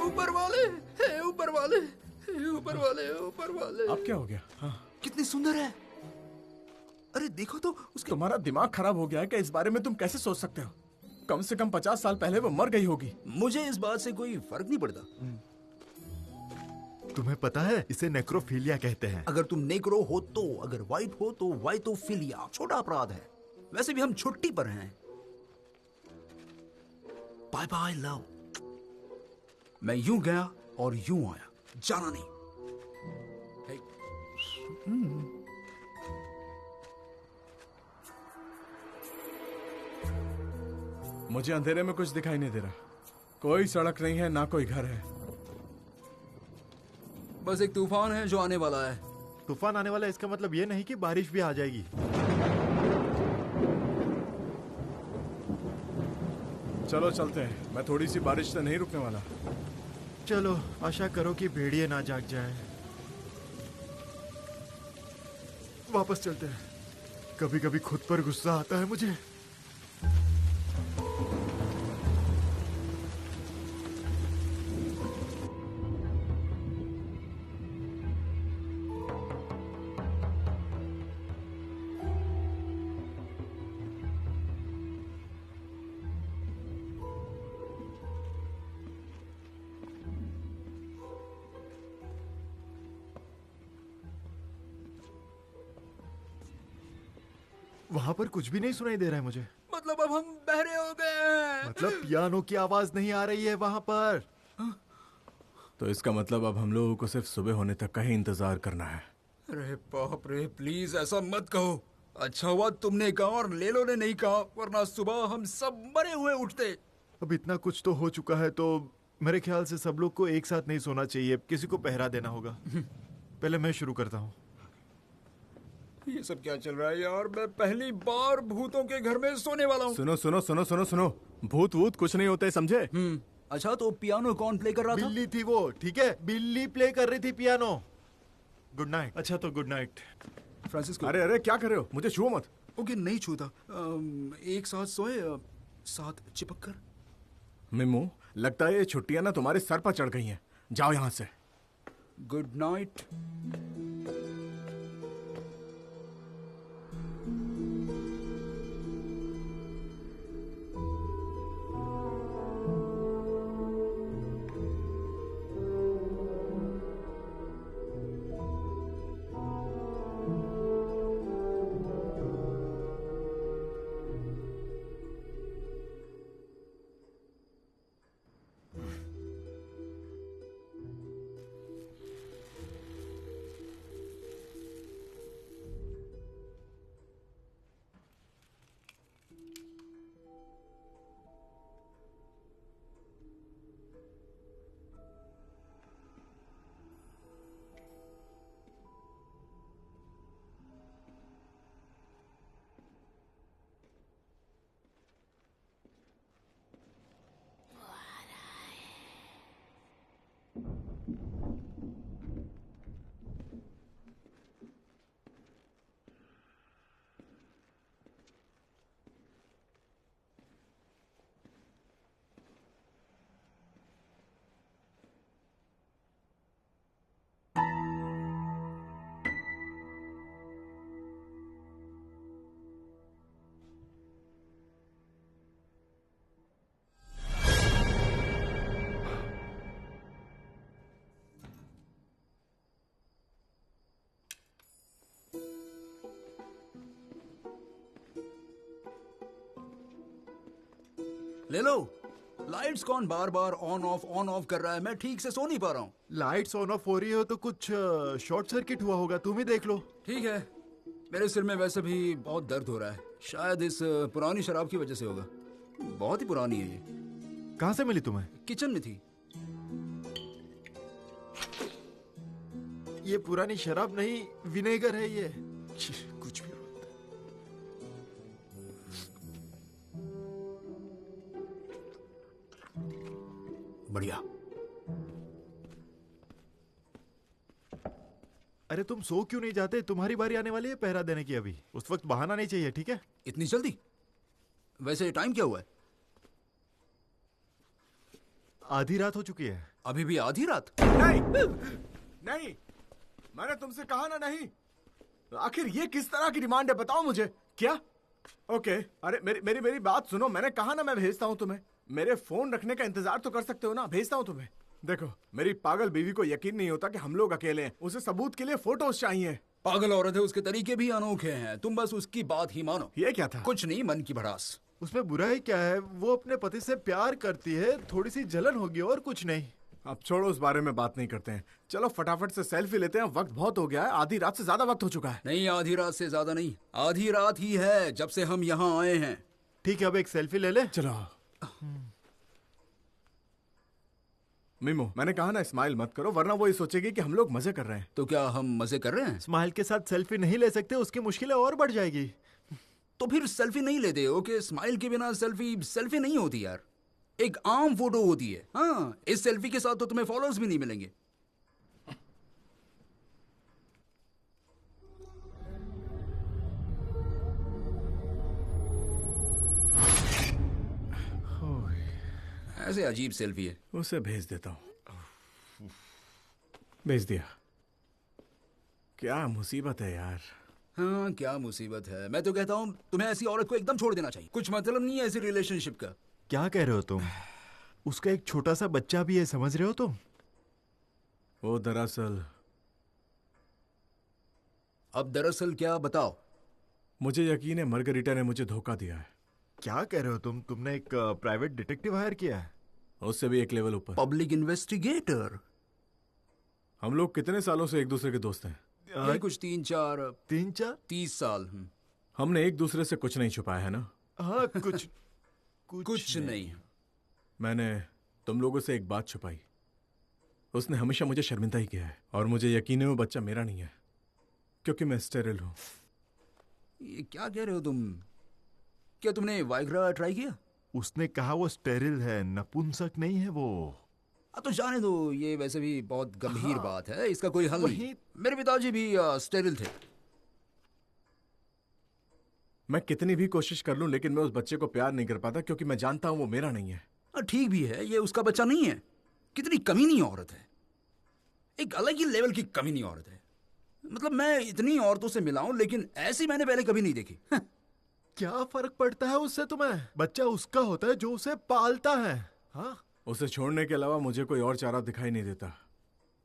ऊपर वाले, हे ऊपर वाले, हे ऊपर वाले, ऊपर वाले। अब क्या हो गया? हाँ। कितनी सुंदर है। अरे देखो तो उसके। तुम्हारा दिमाग खराब हो गया है क्या? इस बारे में तुम कैसे सोच सकते हो? कम से कम 50 साल पहले वो मर गई होगी। मुझे इस बात से कोई फर्क नहीं पड़ता। तुम्हें पता है इसे नेक्रोफिलिया कहते हैं। अगर तुम नेग्रो हो तो, अगर वाइट हो तो वाइटोफिलिया छोटा अपराध है। वैसे भी हम छुट्टी पर हैं। Bye bye love. मैं यूं गया और यूं आया, जाना नहीं। हे। मुझे अंधेरे में कुछ दिखाई नहीं दे रहा। कोई सड़क नहीं है, ना कोई घर है। बस एक तूफान है जो आने वाला है। तूफान आने वाला है, इसका मतलब ये नहीं कि बारिश भी आ जाएगी। चलो चलते हैं। मैं थोड़ी सी बारिश से नहीं रुकने वाला। चलो, आशा करो कि भेड़िए ना जाग जाए। वापस चलते हैं। कभी कभी खुद पर गुस्सा आता है मुझे। वहां पर कुछ भी नहीं सुनाई दे रहा है मुझे। मतलब अब हम बहरे हो गए हैं। मतलब पियानो की आवाज नहीं आ रही है वहां पर। तो इसका मतलब अब हम लोगों को सिर्फ सुबह होने तक का ही इंतजार करना है। अरे बाप रे, प्लीज ऐसा मत कहो। अच्छा हुआ तुमने कहा और लेलो ने नहीं कहा, वरना सुबह हम सब मरे हुए उठते। अब इतना कुछ तो हो चुका है, तो मेरे ख्याल से सब लोग को एक साथ नहीं सोना चाहिए। किसी को पहरा देना होगा। पहले मैं शुरू करता हूँ। ये सब क्या चल रहा है यार? मैं पहली बार भूतों के घर में सोने वाला हूँ। सुनो सुनो सुनो सुनो सुनो, भूत वूत कुछ नहीं होते, समझे? अच्छा, तो पियानो कौन प्ले कर रहा था? बिल्ली थी वो, ठीक है? बिल्ली प्ले कर रही थी पियानो। Good night. अच्छा तो गुड नाइट फ्रांसिस्को। अरे अरे क्या कर रहे हो? मुझे छुओ मत। ओके, नहीं छूता। एक साथ सोए, साथ चिपक कर। मिम्मू, लगता है ये छुट्टियां ना तुम्हारे सर पर चढ़ गई हैं। जाओ यहाँ से। Good night. ले लो। लाइट्स कौन बार बार ऑन ऑफ कर रहा है? मैं ठीक से सो नहीं पा रहा हूँ। लाइट्स ऑन ऑफ हो रही हो तो कुछ शॉर्ट सर्किट हुआ होगा, तुम ही देख लो। ठीक है, मेरे सिर में वैसे भी बहुत दर्द हो रहा है, शायद इस पुरानी शराब की वजह से होगा। बहुत ही पुरानी है ये। कहाँ से मिली तुम्हें? किचन में थी। ये पुरानी शराब नहीं, विनेगर है ये। कुछ भी बोलते। बढ़िया। अरे तुम सो क्यों नहीं जाते? तुम्हारी बारी आने वाली है पहरा देने की अभी। उस वक्त बहाना नहीं चाहिए, ठीक है? इतनी जल्दी? वैसे टाइम क्या हुआ है? आधी रात हो चुकी है। अभी भी आधी रात? नहीं नहीं, मैंने तुमसे कहा ना नहीं। आखिर ये किस तरह की डिमांड है, बताओ मुझे। क्या? ओके, अरे मेरी बात सुनो। मैंने कहा ना मैं भेजता हूँ तुम्हें। मेरे फोन रखने का इंतजार तो कर सकते हो ना? भेजता हूँ तुम्हें। देखो, मेरी पागल बीवी को यकीन नहीं होता कि हम लोग अकेले हैं। उसे सबूत के लिए फोटोज चाहिए। पागल औरत है, उसके तरीके भी अनोखे हैं। तुम बस उसकी बात ही मानो। ये क्या था? कुछ नहीं, मन की भड़ास। उसमें बुराई क्या है? वो अपने पति से प्यार करती है, थोड़ी सी जलन होगी और कुछ नहीं। अब छोड़ो, उस बारे में बात नहीं करते हैं। चलो फटाफट से सेल्फी लेते हैं, वक्त बहुत हो गया है। आधी रात से ज्यादा वक्त हो चुका है। नहीं, आधी रात से ज्यादा नहीं, आधी रात ही है जब से हम यहाँ आए हैं। ठीक है, अब एक सेल्फी ले ले। चलो। मीमो, मैंने कहा ना स्माइल मत करो, वरना वो ये सोचेगी कि हम लोग मजे कर रहे हैं। तो क्या हम मजे कर रहे हैं? स्माइल के साथ सेल्फी नहीं ले सकते, उसकी मुश्किलें और बढ़ जाएगी। तो फिर सेल्फी नहीं लेते हो कि स्माइल के बिना सेल्फी नहीं होती यार। एक आम फोटो होती है। हाँ, इस सेल्फी के साथ तो तुम्हें फॉलोअर्स भी नहीं मिलेंगे। ऐसे अजीब सेल्फी है। उसे भेज देता हूँ। भेज दिया। क्या मुसीबत है यार। हाँ, क्या मुसीबत है। मैं तो कहता हूँ तुम्हें ऐसी औरत को एकदम छोड़ देना चाहिए। कुछ मतलब नहीं है ऐसी रिलेशनशिप का। क्या कह रहे हो तुम? उसका एक छोटा सा बच्चा भी है, समझ रहे हो तुम? वो दरअसल अब दरअसल क्या, बताओ। मुझे यकीन है मार्गरीटा ने मुझे धोखा दिया है। क्या कह रहे हो तुम? तुमने एक प्राइवेट डिटेक्टिव हायर किया है? उससे भी एक लेवल ऊपर। Public investigator. हम लोग कितने सालों से एक दूसरे के दोस्त हैं? यही कुछ 3-4 30 साल। हमने एक दूसरे से कुछ नहीं छुपाया है ना? हाँ, कुछ कुछ नहीं। मैंने तुम लोगों से एक बात छुपाई। उसने हमेशा मुझे शर्मिंदा ही किया है, और मुझे यकीन है वो बच्चा मेरा नहीं है, क्योंकि मैं स्टेरिल हूं। ये क्या कह रहे हो तुम? क्या तुमने वाइग्रा ट्राई किया? उसने कहा वो स्टेरिल है, नपुंसक नहीं है वो। तो जाने दो, ये वैसे भी बहुत गंभीर बात है, इसका कोई हल नहीं। मेरे पिताजी भी स्टेरिल थे। मैं कितनी भी कोशिश कर लूं, लेकिन मैं उस बच्चे को प्यार नहीं कर पाता, क्योंकि मैं जानता हूं वो मेरा नहीं है। ठीक भी है, ये उसका बच्चा नहीं है। कितनी कमीनी औरत है, एक अलग ही लेवल की कमीनी औरत है। मतलब मैं इतनी औरतों से मिला हूं, लेकिन ऐसी मैंने पहले कभी नहीं देखी। क्या फर्क पड़ता है उससे तुम्हें? बच्चा उसका होता है जो उसे पालता है। हाँ, उसे छोड़ने के अलावा मुझे कोई और चारा दिखाई नहीं देता,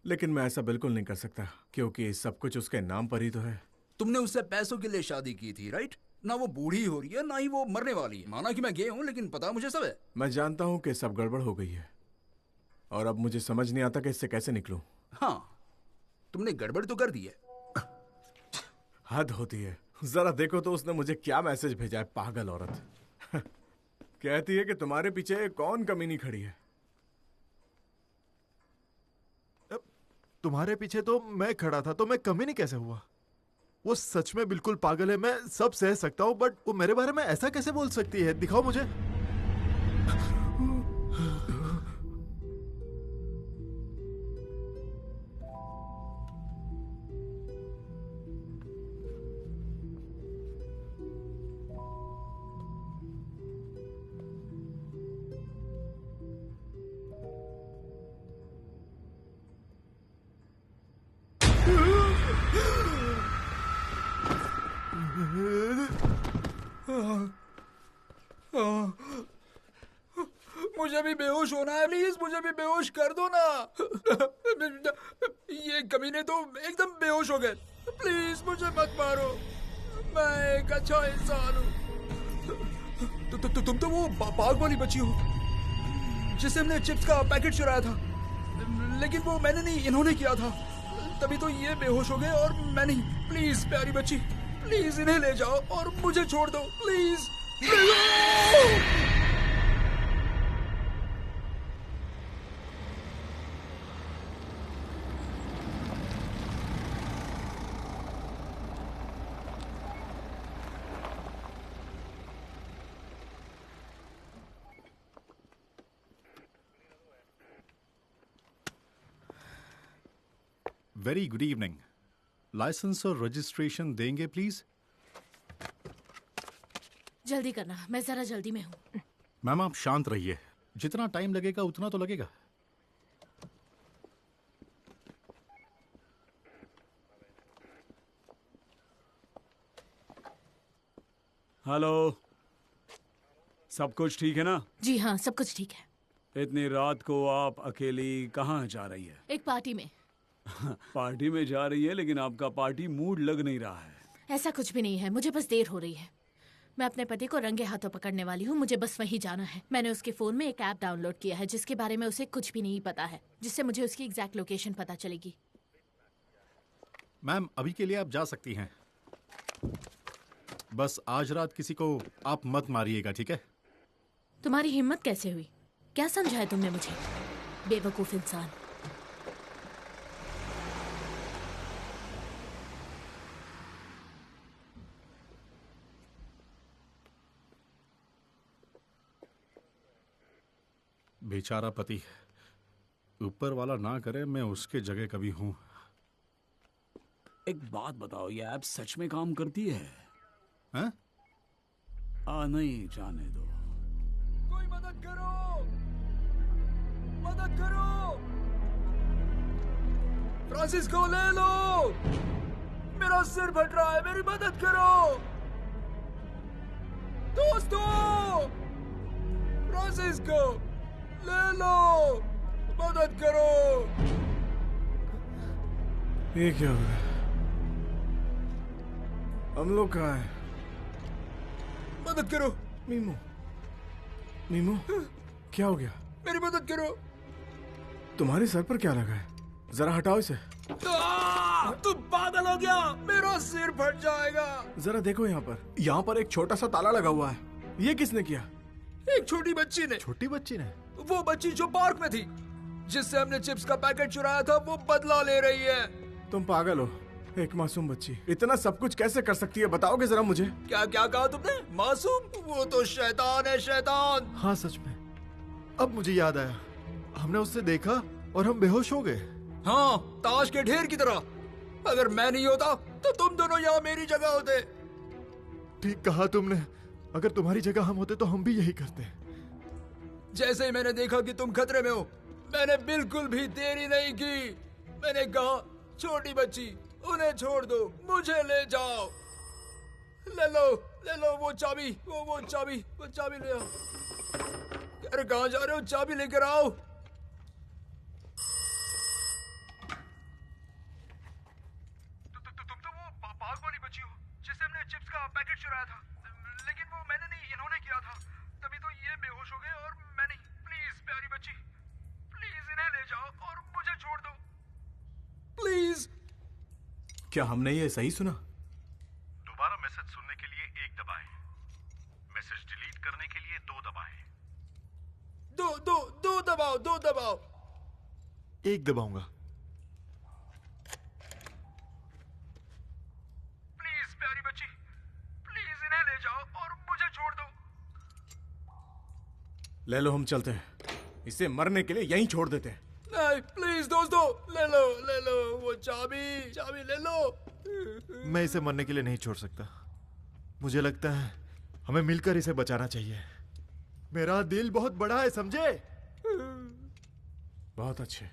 लेकिन मैं ऐसा बिल्कुल नहीं कर सकता, क्योंकि सब कुछ उसके नाम पर ही तो है। तुमने उससे पैसों के लिए शादी की थी, राइट? ना वो बूढ़ी हो रही है, ना ही वो मरने वाली है। माना कि मैं गे हूं, लेकिन पता मुझे सब है। मैं जानता हूं कि सब गड़बड़ हो गई है, और अब मुझे समझ नहीं आता कि इससे कैसे निकलूं। हाँ, तुमने गड़बड़ तो कर दी है। हद होती है। जरा देखो तो उसने मुझे क्या मैसेज भेजा है, पागल औरत। कहती है कि तुम्हारे पीछे कौन कमीनी खड़ी है। तुम्हारे पीछे तो मैं खड़ा था, तो मैं कमीनी कैसे हुआ? वो सच में बिल्कुल पागल है, मैं सब सह सकता हूँ, बट वो मेरे बारे में ऐसा कैसे बोल सकती है? दिखाओ मुझे। मुझे भी बेहोश होना है, प्लीज मुझे भी बेहोश कर दो ना। ये कमीने तो एकदम बेहोश हो गए। प्लीज मुझे मत मारो, मैं एक अच्छा इंसान हूँ। तुम तो वो पाग वाली बच्ची हो जिससे हमने चिप्स का पैकेट चुराया था। लेकिन वो मैंने नहीं, इन्होंने किया था। तभी तो ये बेहोश हो गए और मैं नहीं। प्लीज प्यारी बच्ची, प्लीज इन्हें ले जाओ और मुझे छोड़ दो, please. Very good evening. Licence और रजिस्ट्रेशन देंगे प्लीज। जल्दी करना, मैं जरा जल्दी में हूँ। मैम आप शांत रहिए, जितना टाइम लगेगा उतना तो लगेगा। हेलो, सब कुछ ठीक है ना? जी हाँ, सब कुछ ठीक है। इतनी रात को आप अकेली कहाँ जा रही है? एक पार्टी में। पार्टी में जा रही है, लेकिन आपका पार्टी मूड लग नहीं रहा है। ऐसा कुछ भी नहीं है, मुझे बस देर हो रही है। मैं अपने पति को रंगे हाथों पकड़ने वाली हूँ, मुझे बस वहीं जाना है। मैंने उसके फोन में एक ऐप डाउनलोड किया है जिसके बारे में उसे कुछ भी नहीं पता है, जिससे मुझे उसकी एग्जैक्ट लोकेशन पता चलेगी। मैम अभी के लिए आप जा सकती हैं, बस आज रात किसी को आप मत मारिएगा, ठीक है? तुम्हारी हिम्मत कैसे हुई? क्या समझा है तुमने मुझे, बेवकूफ इंसान? बेचारा पति, ऊपर वाला ना करे मैं उसके जगह कभी हूं। एक बात बताओ, ये ऐप सच में काम करती है? हैं? नहीं, जाने दो। कोई मदद करो, मदद करो। फ्रांसिस को ले लो, मेरा सिर फट रहा है, मेरी मदद करो दोस्तों। फ्रांसिस को ले लो, मदद करो। ये क्या हो रहा है? हम लोग कहाँ हैं? मदद करो। मीमू, मीमू, क्या हो गया? मेरी मदद करो। तुम्हारे सर पर क्या लगा है? जरा हटाओ इसे। तुम पागल हो गया, मेरा सिर फट जाएगा। जरा देखो यहाँ पर एक छोटा सा ताला लगा हुआ है। ये किसने किया? एक छोटी बच्ची ने। छोटी बच्ची ने? वो बच्ची जो पार्क में थी, जिससे हमने चिप्स का पैकेट चुराया था, वो बदला ले रही है। तुम पागल हो, एक मासूम बच्ची इतना सब कुछ कैसे कर सकती है? बताओगे जरा मुझे। क्या क्या कहा तुमने? मासूम? वो तो शैतान है, शैतान। हाँ सच में, अब मुझे याद आया, हमने उससे देखा और हम बेहोश हो गए। हाँ, ताश के ढेर की तरह। अगर मैं नहीं होता तो तुम दोनों यहाँ मेरी जगह होते। ठीक कहा तुमने, अगर तुम्हारी जगह हम होते तो हम भी यही करते। जैसे ही मैंने देखा कि तुम खतरे में हो, मैंने बिल्कुल भी देरी नहीं की। मैंने कहा, छोटी बच्ची, उन्हें छोड़ दो, मुझे ले जाओ। ले लो वो चाबी, वो चाबी ले आओ। अरे कहाँ जा रहे हो? चाबी लेकर आओ। तुम तो वो पाग वाली बच्ची हो जिससे हमने चिप्स का पैकेट चुराया था। लेकिन वो मैंने नहीं, इन्होंने किया था। तभी तो ये बेहोश हो गए और मैं नहीं। प्लीज प्यारी बच्ची, प्लीज इन्हें ले जाओ और मुझे छोड़ दो, प्लीज। क्या हमने ये सही सुना? दोबारा मैसेज सुनने के लिए 1 दबाएं, मैसेज डिलीट करने के लिए 2 दबाएं। दो दबाओ। 1 दबाऊंगा। प्लीज प्यारी बच्ची, प्लीज इन्हें ले जाओ और मुझे छोड़ दो। ले लो, हम चलते हैं। इसे मरने के लिए यहीं छोड़ देते हैं। नहीं, प्लीज दोस्तों, ले लो वो चाबी ले लो। मैं इसे मरने के लिए नहीं छोड़ सकता। मुझे लगता है हमें मिलकर इसे बचाना चाहिए। मेरा दिल बहुत बड़ा है, समझे? बहुत अच्छे।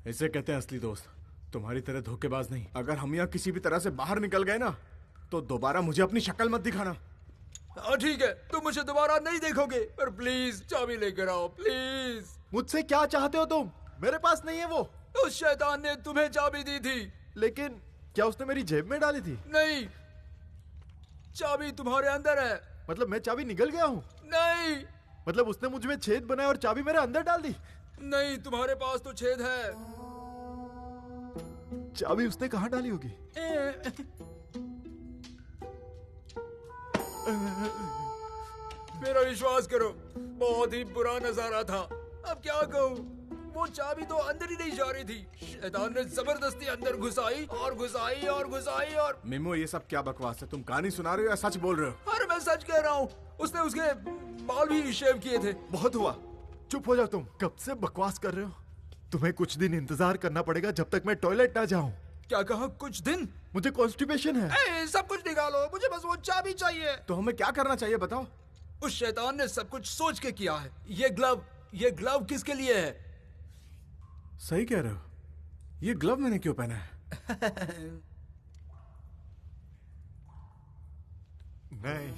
इसे कहते हैं असली दोस्त। तुम्हारी तरह धोखेबाज नहीं। अगर हम यहाँ किसी भी तरह से बाहर निकल गए ना, तो दोबारा मुझे अपनी शक्ल मत दिखाना। हाँ ठीक है, तुम मुझे दोबारा नहीं देखोगे, पर प्लीज चाबी लेकर आओ, प्लीज। मुझसे क्या चाहते हो तुम? मेरे पास नहीं है वो। उस शैतान ने तुम्हें चाबी दी थी। लेकिन क्या उसने मेरी जेब में डाली थी? नहीं, चाबी तुम्हारे अंदर है। मतलब मैं चाबी निकल गया हूँ? नहीं मतलब उसने मुझ में छेद बनाया और चाबी मेरे अंदर डाल दी? नहीं, तुम्हारे पास तो छेद है। चाबी उसने कहाँ डाली होगी? मेरा विश्वास करो, बहुत ही बुरा नजारा था। अब क्या कहूँ, वो चाबी तो अंदर ही नहीं जा रही थी। शैतान ने जबरदस्ती अंदर घुसाई और घुसाई और घुसाई और। मिमो, ये सब क्या बकवास है? तुम कहानी सुना रहे हो या सच बोल रहे हो? अरे मैं सच कह रहा हूँ, उसने उसके बाल भी शेव किए थे। बहुत हुआ, चुप हो जाओ तुम। कब से बकवास कर रहे हो? तुम्हें कुछ दिन इंतजार करना पड़ेगा जब तक मैं टॉयलेट ना जाऊं। क्या कहा? कुछ दिन? मुझे कॉन्स्टिपेशन है। सब कुछ निकालो, मुझे बस वो चाबी चाहिए। तो हमें क्या करना चाहिए बताओ? उस शैतान ने सब कुछ सोच के किया है। ये ग्लव किसके लिए है? सही कह रहे हो। ये ग्लव मैंने क्यों पहना है? नहीं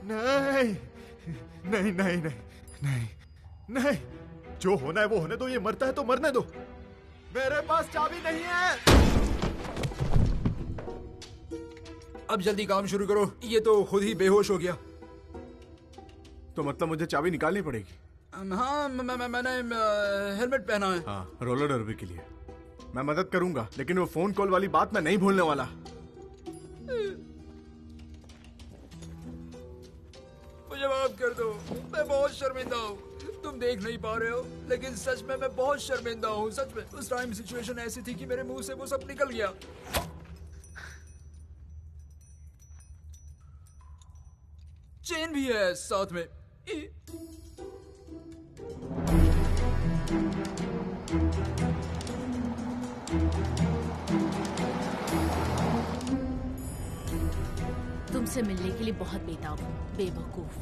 नहीं नहीं नहीं नहीं नहीं नहीं, जो होना है वो होने दो। ये मरता है तो मरने दो। मेरे पास चाबी नहीं है। अब जल्दी काम शुरू करो, ये तो खुद ही बेहोश हो गया। तो मतलब मुझे चाबी निकालनी पड़ेगी? हाँ, मैंने हेलमेट पहना है। हाँ, रोलर डर्बी के लिए मैं मदद करूंगा, लेकिन वो फोन कॉल वाली बात मैं नहीं भूलने वाला। मुझे माफ कर दो, मैं बहुत शर्मिंदा हूँ। तुम देख नहीं पा रहे हो, लेकिन सच में मैं बहुत शर्मिंदा हूँ। सच में उस टाइम सिचुएशन ऐसी थी कि मेरे मुंह से वो सब निकल गया। चेन भी है साथ में। तुमसे मिलने के लिए बहुत बेताब हूँ, बेवकूफ।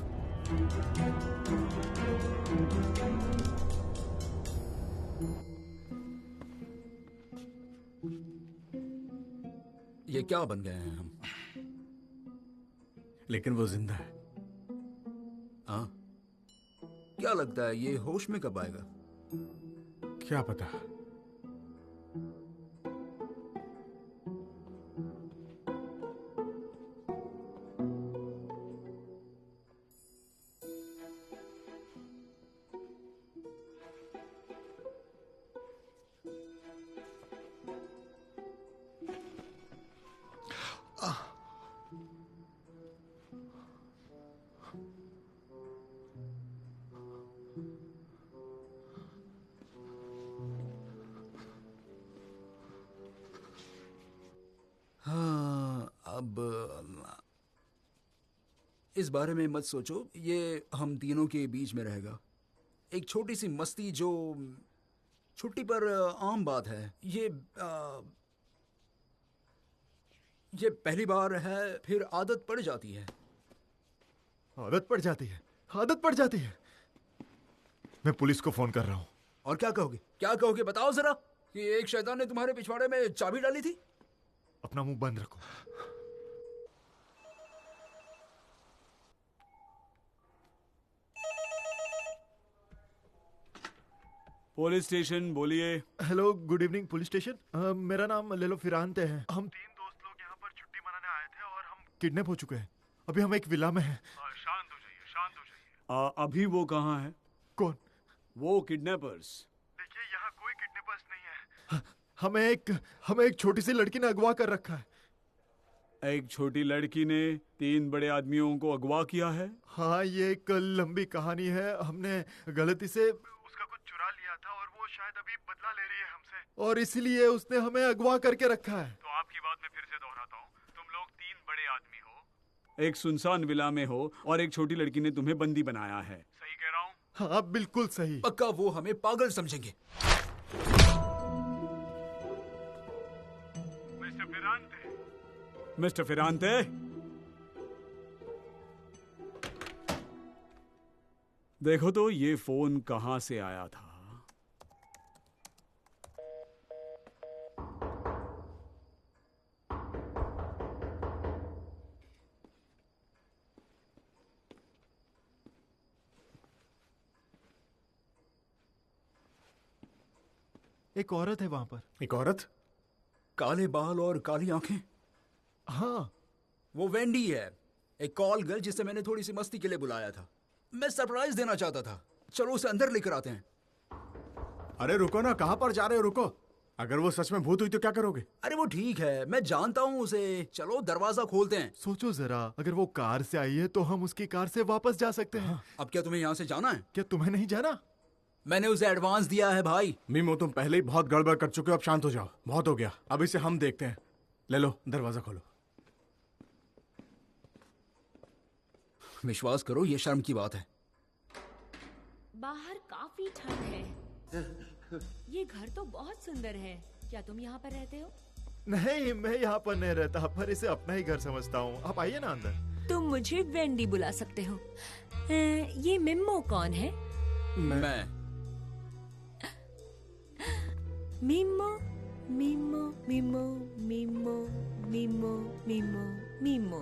ये क्या बन गए हैं हम? लेकिन वो जिंदा है। हाँ, क्या लगता है ये होश में कब आएगा? क्या पता। इस बारे में मत सोचो, ये हम तीनों के बीच में रहेगा। एक छोटी सी मस्ती जो छुट्टी पर आम बात है। ये पहली बार है, फिर आदत पड़ जाती है। आदत पड़ जाती है, आदत पड़ जाती है। मैं पुलिस को फोन कर रहा हूँ। और क्या कहोगे? क्या कहोगे बताओ जरा, कि एक शैतान ने तुम्हारे पिछवाड़े में चाबी डाली थी? अपना मुंह बंद रखो। पुलिस स्टेशन, बोलिए। Hello, good evening police station. मेरा नाम लेलो फिरांते है। हम 3 दोस्त लोग यहाँ पर छुट्टी मनाने आए थे और हम किडनैप हो चुके हैं। अभी हम एक विला में हैं। शांत हो जाइए, शांत हो जाइए। अभी वो कहाँ है? कौन? वो किडनैपर्स। देखिए, यहाँ कोई किडनैपर्स नहीं है। हमें एक छोटी सी लड़की ने अगवा कर रखा है। एक छोटी लड़की ने 3 बड़े आदमियों को अगवा किया है? हाँ, ये एक लंबी कहानी है। हमने गलती से उसका कुछ चुरा लिया था और वो शायद अभी बदला ले रही है हमसे, और इसलिए उसने हमें अगवा करके रखा है। तो आपकी बात मैं फिर से दोहराता हूँ, तुम लोग 3 बड़े आदमी हो, एक सुनसान विला में हो और एक छोटी लड़की ने तुम्हें बंदी बनाया है। सही कह रहा हूँ? हाँ, बिल्कुल सही। पक्का वो हमें पागल समझेंगे। मिस्टर फिरांते, देखो तो ये फोन कहां से आया था। एक औरत है वहां पर। एक औरत? काले बाल और काली आंखें। हाँ, वो वेंडी है। एक कॉल गर्ल जिसे मैंने थोड़ी सी मस्ती के लिए बुलाया था। मैं सरप्राइज देना चाहता था। चलो उसे अंदर लेकर आते हैं। अरे रुको ना, कहाँ पर जा रहे हो? रुको, अगर वो सच में भूत हुई तो क्या करोगे? अरे वो ठीक है, मैं जानता हूँ उसे। चलो दरवाजा खोलते हैं। सोचो जरा, अगर वो कार से आई है तो हम उसकी कार से वापस जा सकते हैं। अब क्या तुम्हें यहाँ से जाना है? क्या तुम्हें नहीं जाना? मैंने उसे एडवांस दिया है भाई। मीमो, तुम पहले ही बहुत गड़बड़ कर चुके हो, अब शांत हो जाओ। बहुत हो गया, अब इसे हम देखते हैं। ले लो, दरवाजा खोलो। विश्वास करो, ये शर्म की बात है। बाहर काफी ठंड है। ये घर तो बहुत सुंदर है। क्या तुम यहाँ पर रहते हो? नहीं, मैं यहाँ पर नहीं रहता, पर इसे अपना ही घर समझता हूँ। आप आइए ना अंदर। तुम मुझे वेंडी बुला सकते हो। ये मिम्मो कौन है? मैं मिम्मो मिम्मो मिम्मो मिम्मो मिम्मो मिम्मो मिम्मो।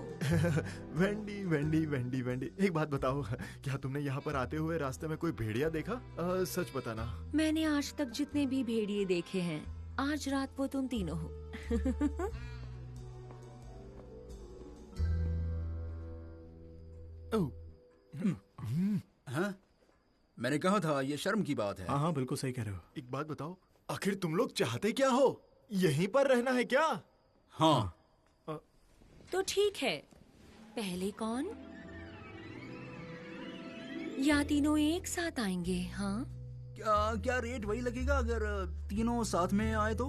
वेंडी वेंडी वेंडी वेंडी, एक बात बताओ, क्या तुमने यहाँ पर आते हुए रास्ते में कोई भेड़िया देखा? सच बताना। मैंने आज तक जितने भी भेड़िए देखे हैं, आज रात वो तुम तीनों हो। हाँ? मैंने कहा था ये शर्म की बात है। हाँ हाँ, बिल्कुल सही कह रहे हो। एक बात बताओ, आखिर तुम लोग चाहते क्या हो? यहीं पर रहना है क्या? हाँ। तो ठीक है, पहले कौन? या तीनों एक साथ आएंगे? हाँ, क्या रेट वही लगेगा अगर तीनों साथ में आए तो?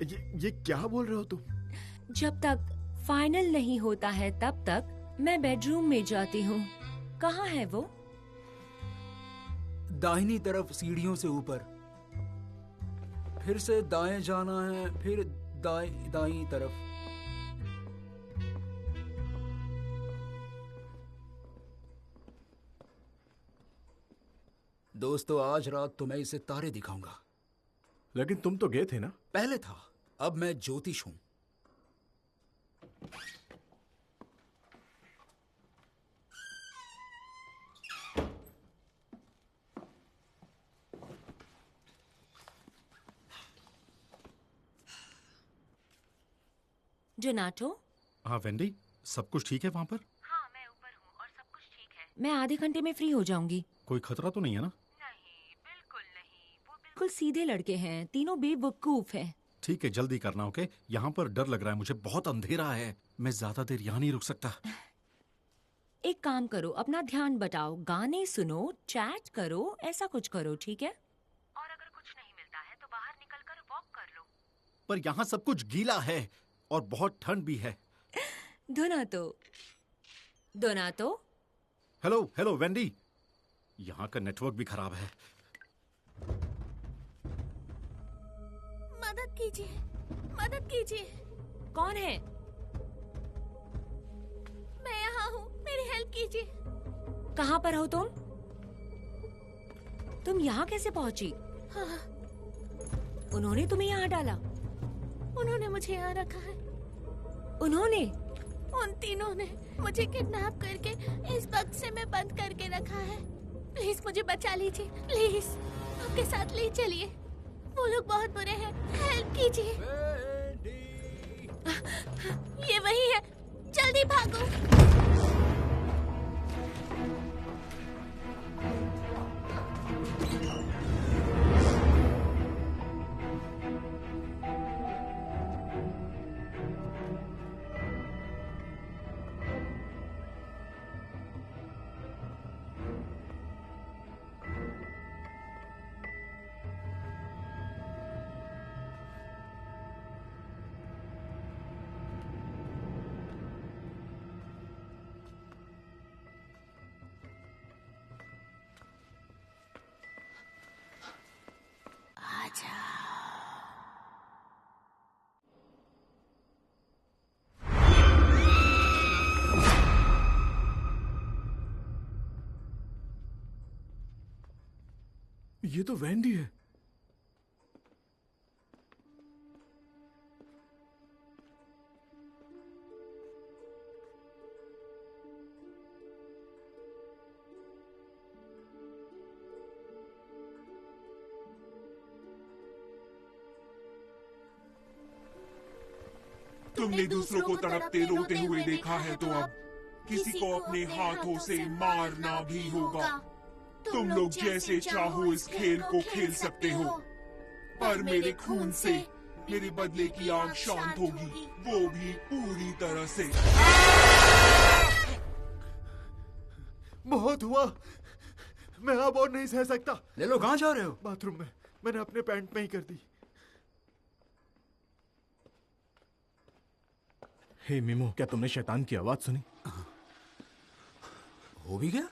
ये क्या बोल रहे हो तुम? जब तक फाइनल नहीं होता है तब तक मैं बेडरूम में जाती हूँ। कहाँ है वो? दाहिनी तरफ सीढ़ियों से ऊपर, फिर से दाएं जाना है, फिर दाईं तरफ। दोस्तों, आज रात तो मैं इसे तारे दिखाऊंगा। लेकिन तुम तो गए थे ना? पहले था, अब मैं ज्योतिष हूं। जोनाटो, हाँ वेंडी, सब कुछ ठीक है वहाँ पर? हाँ, मैं ऊपर हूँ और सब कुछ ठीक है। मैं आधे घंटे में फ्री हो जाऊंगी। कोई खतरा तो नहीं है ना? नहीं, बिल्कुल नहीं। वो बिल्कुल सीधे लड़के हैं, तीनों बेवकूफ हैं। ठीक है, जल्दी करना। ओके, यहाँ पर डर लग रहा है मुझे, बहुत अंधेरा है। मैं ज्यादा देर यहाँ नहीं रुक सकता। एक काम करो, अपना ध्यान बटाओ, गाने सुनो, चैट करो, ऐसा कुछ करो, ठीक है? और अगर कुछ नहीं मिलता है तो बाहर निकलकर वॉक कर लो। पर यहाँ सब कुछ गीला है और बहुत ठंड भी है। दोनातो। हेलो हेलो वेंडी, यहाँ का नेटवर्क भी खराब है। मदद कीजिए, मदद कीजिए। कौन है? मैं यहाँ हूँ, मेरी हेल्प कीजिए। कहाँ पर हो तुम? तुम यहाँ कैसे पहुँची? हाँ, उन्होंने तुम्हें यहाँ डाला? उन्होंने मुझे यहाँ रखा है। उन्होंने? उन तीनों ने मुझे किडनैप करके इस बक्से में बंद करके रखा है। प्लीज मुझे बचा लीजिए, प्लीज। आपके साथ ले चलिए, वो लोग बहुत बुरे हैं, हेल्प कीजिए। ये वही है, जल्दी भागो। ये तो वेंडी है। तुमने दूसरों को तड़पते रोते हुए देखा है तो अब किसी को अपने हाथों से मारना भी होगा। तुम लोग जैसे चाहो इस खेल को खेल सकते हो, पर मेरे खून से मेरे बदले की आग शांत होगी, वो भी पूरी तरह से। बहुत हुआ, मैं अब और नहीं सह सकता। ले लो, कहाँ जा रहे हो? बाथरूम में, मैंने अपने पैंट में ही कर दी। हे मीमो, क्या तुमने शैतान की आवाज सुनी? हो भी गया?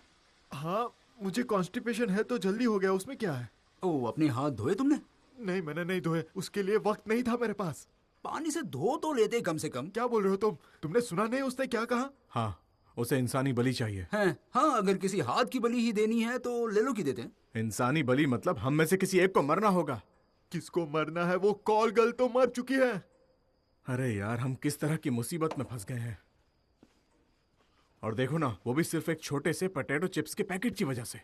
हाँ, मुझे कॉन्स्टिपेशन है तो जल्दी हो गया, उसमें क्या है? ओ, अपने हाथ धोए तुमने? नहीं, मैंने नहीं धोए, उसके लिए वक्त नहीं था मेरे पास। पानी से धो तो लेते कम से कम। क्या बोल रहे हो तुम? तुमने सुना नहीं उसने क्या कहा? हाँ, उसे इंसानी बलि चाहिए। हैं? हाँ, अगर किसी हाथ की बलि ही देनी है तो ले लो की देते हैं। इंसानी बलि मतलब हम में से किसी एक को मरना होगा। किसको मरना है? वो कॉल गर्ल तो मर चुकी है। अरे यार, हम किस तरह की मुसीबत में फंस गए हैं। और देखो ना, वो भी सिर्फ एक छोटे से पोटैटो चिप्स के पैकेट की वजह से।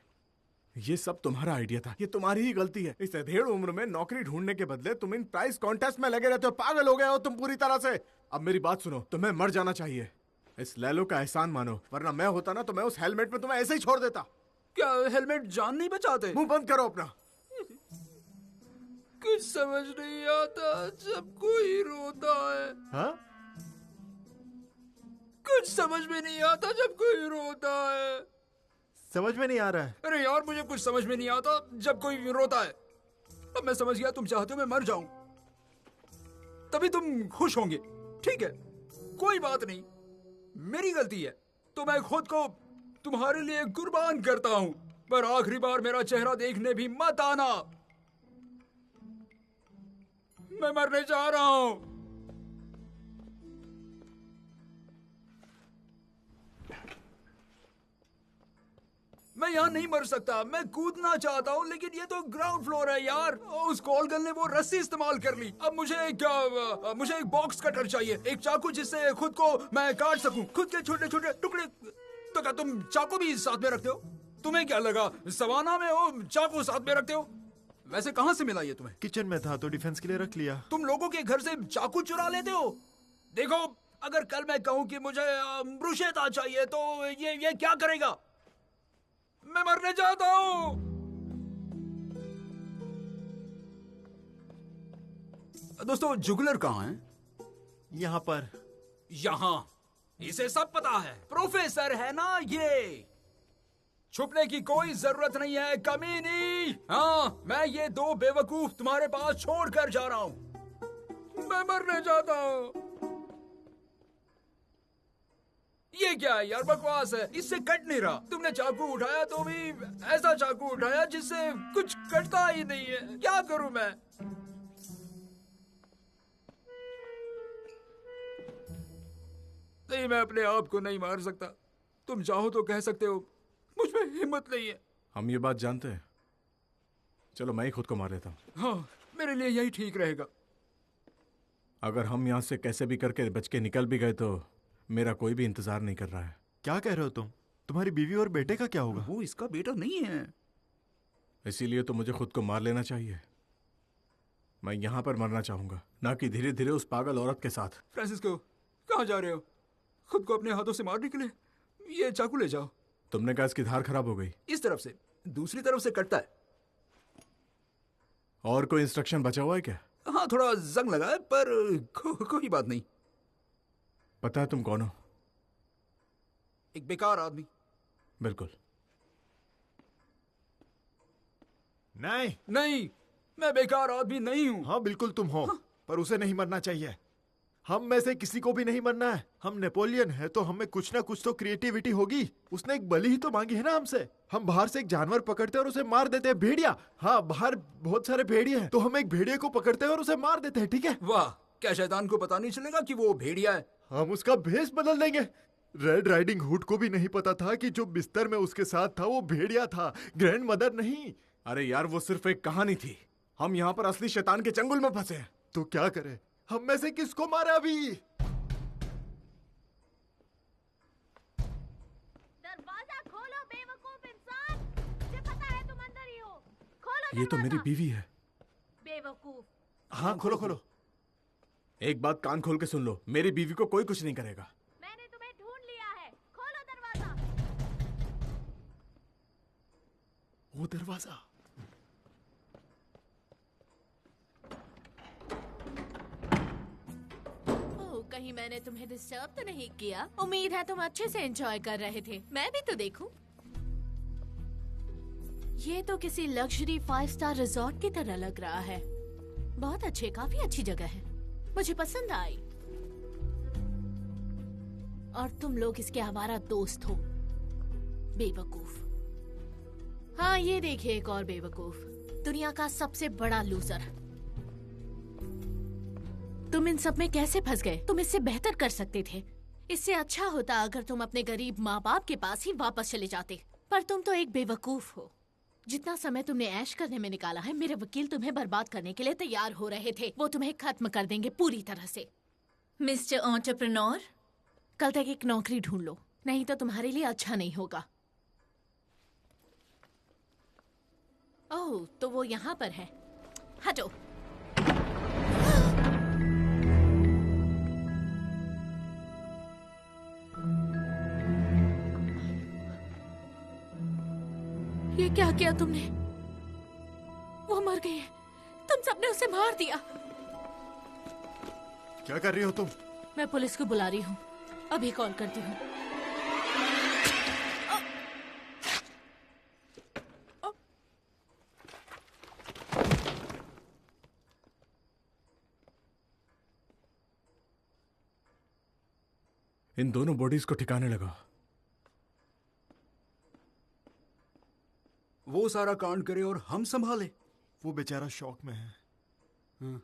ये सब तुम्हारा आइडिया था, ये तुम्हारी ही गलती है। इस अधेड़ उम्र में नौकरी ढूंढने के बदले तुम इन प्राइस कॉन्टेस्ट में लगे रहते हो। पागल हो गए हो तुम पूरी तरह से। अब मेरी बात सुनो, तुम्हें मर जाना चाहिए। इस लैलो का एहसान मानो, वरना मैं होता ना तो मैं उस हेलमेट में तुम्हें ऐसे ही छोड़ देता। क्या हेलमेट जान नहीं बचाते? मुंह बंद करो अपना। कुछ समझ नहीं आता जब कोई रोता है। हाँ? कुछ समझ में नहीं आता जब कोई रोता है। समझ में नहीं आ रहा है। अरे यार, मुझे कुछ समझ में नहीं आता जब कोई रोता है। अब मैं समझ गया, तुम चाहते हो मैं मर जाऊं, तभी तुम खुश होंगे। ठीक है, कोई बात नहीं, मेरी गलती है तो मैं खुद को तुम्हारे लिए कुर्बान करता हूं। पर आखिरी बार मेरा चेहरा देखने भी मत आना। मैं मरने जा रहा हूं। मैं यहाँ नहीं मर सकता। मैं कूदना चाहता हूँ, लेकिन ये तो ग्राउंड फ्लोर है यार। उस कॉल गर्ल ने वो रस्सी इस्तेमाल कर ली। अब मुझे एक बॉक्स कटर चाहिए, एक चाकू जिससे खुद को मैं काट सकूं, खुद के छोटे छोटे टुकड़े। तो क्या तुम चाकू भी साथ में रखते हो? तुम्हें क्या लगा सवाना में हो, चाकू साथ में रखते हो? वैसे कहाँ से मिला ये तुम्हें? किचन में था तो डिफेंस के लिए रख लिया। तुम लोगों के घर से चाकू चुरा लेते हो? देखो, अगर कल मैं कहूँ कि मुझे ब्रुशेता चाहिए तो ये क्या करेगा? मैं मरने चाहता हूँ। दोस्तों, जुगलर कहाँ है? यहाँ पर। यहाँ? इसे सब पता है, प्रोफेसर है ना ये। छुपने की कोई जरूरत नहीं है, कमीनी। हाँ, मैं ये दो बेवकूफ तुम्हारे पास छोड़कर जा रहा हूँ। मैं मरने चाहता हूँ। ये क्या है यार, बकवास है, इससे कट नहीं रहा। तुमने चाकू उठाया तो भी ऐसा चाकू उठाया जिससे कुछ कटता ही नहीं है। क्या करूं मैं? नहीं, मैं अपने आप को नहीं मार सकता। तुम चाहो तो कह सकते हो, मुझ में हिम्मत नहीं है। हम ये बात जानते हैं। चलो मैं ही खुद को मार लेता हूँ। हाँ, मेरे लिए यही ठीक रहेगा। अगर हम यहाँ से कैसे भी करके बच के निकल भी गए तो मेरा कोई भी इंतजार नहीं कर रहा है। क्या कह रहे हो तुम? तुम्हारी बीवी और बेटे का क्या होगा? वो इसका बेटा नहीं है। इसीलिए तो मुझे खुद को मार लेना चाहिए। मैं यहाँ पर मरना चाहूंगा, ना कि धीरे धीरे उस पागल औरत के साथ। फ्रांसिस्को, कहाँ जा रहे हो? खुद को अपने हाथों से मारने के लिए? ये चाकू ले जाओ। तुमने कहा इसकी धार खराब हो गई। इस तरफ से, दूसरी तरफ से कटता है। और कोई इंस्ट्रक्शन बचा हुआ है क्या? हाँ, थोड़ा जंग लगा है, पर कोई बात नहीं। पता है तुम कौन हो? एक बेकार आदमी। बिल्कुल नहीं। नहीं, मैं बेकार आदमी नहीं हूँ। हाँ, बिल्कुल तुम हो। हाँ। पर उसे नहीं मरना चाहिए। हम में से किसी को भी नहीं मरना है। हम नेपोलियन है तो हमें कुछ ना कुछ तो क्रिएटिविटी होगी। उसने एक बलि ही तो मांगी है ना हमसे। हम बाहर से एक जानवर पकड़ते हैं और उसे मार देते हैं। भेड़िया। हाँ, बाहर बहुत सारे भेड़िए हैं तो हम एक भेड़िए को पकड़ते हैं और उसे मार देते हैं। ठीक है? वाह, क्या शैतान को पता नहीं चलेगा कि वो भेड़िया है? हम उसका भेष बदल देंगे। रेड राइडिंग हुड को भी नहीं पता था कि जो बिस्तर में उसके साथ था वो भेड़िया था, ग्रैंड मदर नहीं। अरे यार, वो सिर्फ एक कहानी थी। हम यहाँ पर असली शैतान के चंगुल में फंसे हैं। तो क्या करें? हम में से किसको मारे अभी? दरवाजा खोलो बेवकूफ इंसान, मुझे पता है तुम अंदर ही हो। खोलो ये तो मेरी बीवी है। बेवकूफ। हाँ, खोलो खोलो। एक बात कान खोल के सुन लो, मेरी बीवी को कोई कुछ नहीं करेगा। मैंने तुम्हें ढूंढ लिया है, खोलो वो दरवाजा। ओह, कहीं मैंने तुम्हें डिस्टर्ब तो नहीं किया? उम्मीद है तुम अच्छे से एंजॉय कर रहे थे। मैं भी तो देखूं। ये तो किसी लग्जरी 5 स्टार रिजॉर्ट की तरह लग रहा है। बहुत अच्छे, काफी अच्छी जगह है, मुझे पसंद आई। और तुम लोग इसके आवारा दोस्त हो, बेवकूफ। हाँ, ये देखिए एक और बेवकूफ, दुनिया का सबसे बड़ा लूजर। तुम इन सब में कैसे फंस गए? तुम इससे बेहतर कर सकते थे। इससे अच्छा होता अगर तुम अपने गरीब माँ बाप के पास ही वापस चले जाते। पर तुम तो एक बेवकूफ हो। जितना समय तुमने ऐश करने में निकाला है, मेरे वकील तुम्हें बर्बाद करने के लिए तैयार हो रहे थे। वो तुम्हें खत्म कर देंगे पूरी तरह से। मिस्टर एंटरप्रेन्योर, कल तक एक नौकरी ढूंढ लो, नहीं तो तुम्हारे लिए अच्छा नहीं होगा। ओह, तो वो यहाँ पर है। हटो। ये क्या किया तुमने? वो मर गई है। तुम सबने उसे मार दिया। क्या कर रही हो तुम? मैं पुलिस को बुला रही हूँ, अभी कॉल करती हूँ। इन दोनों बॉडीज को ठिकाने लगा। वो सारा कांड करे और हम संभाले। वो बेचारा शॉक में है। हाँ।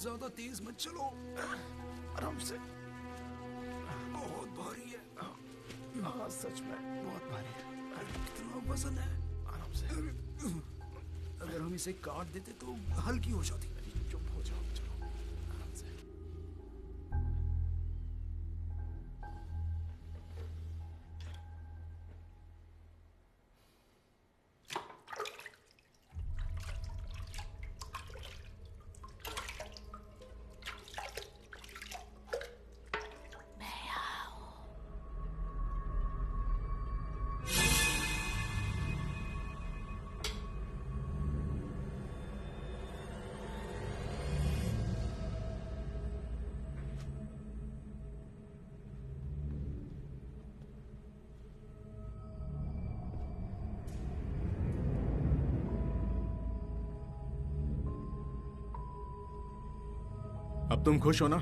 ज्यादा तेज मत चलो, आराम से। बहुत भारी है। हाँ, सच में बहुत भारी है। कितना वजन है? आराम से। अगर हम इसे काट देते तो हल्की हो जाती। चुप हो जाओ, चलो आराम से। अब तुम खुश हो ना?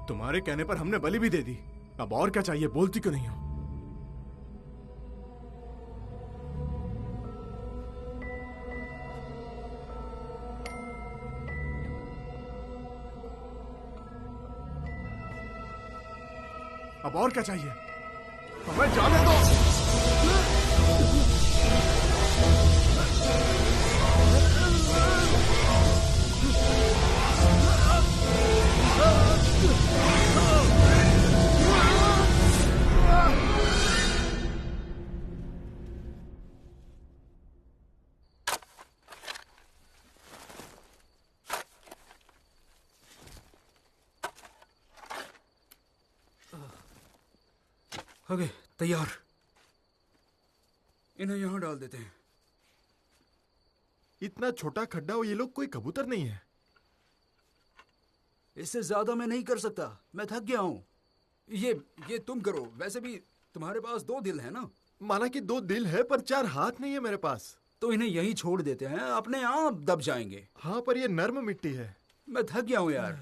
तुम्हारे कहने पर हमने बलि भी दे दी। अब और क्या चाहिए? बोलती क्यों नहीं हो? अब और क्या चाहिए? हमें जाने दो। ओके, तैयार। इन्हें यहां डाल देते हैं। इतना छोटा खड्डा हो, ये लोग कोई कबूतर नहीं है। इससे ज्यादा मैं नहीं कर सकता, मैं थक गया हूं। ये तुम करो। वैसे भी तुम्हारे पास 2 दिल है ना? माना कि 2 दिल है, पर 4 हाथ नहीं है मेरे पास। तो इन्हें यहीं छोड़ देते हैं, अपने आप दब जाएंगे। हाँ, पर ये नर्म मिट्टी है। मैं थक गया हूं यार।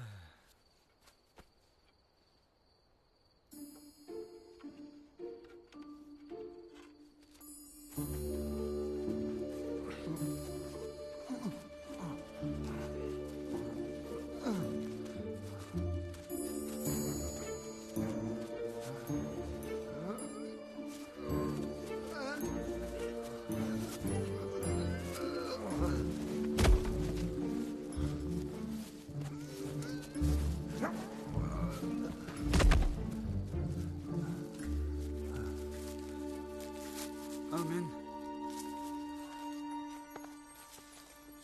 मैन।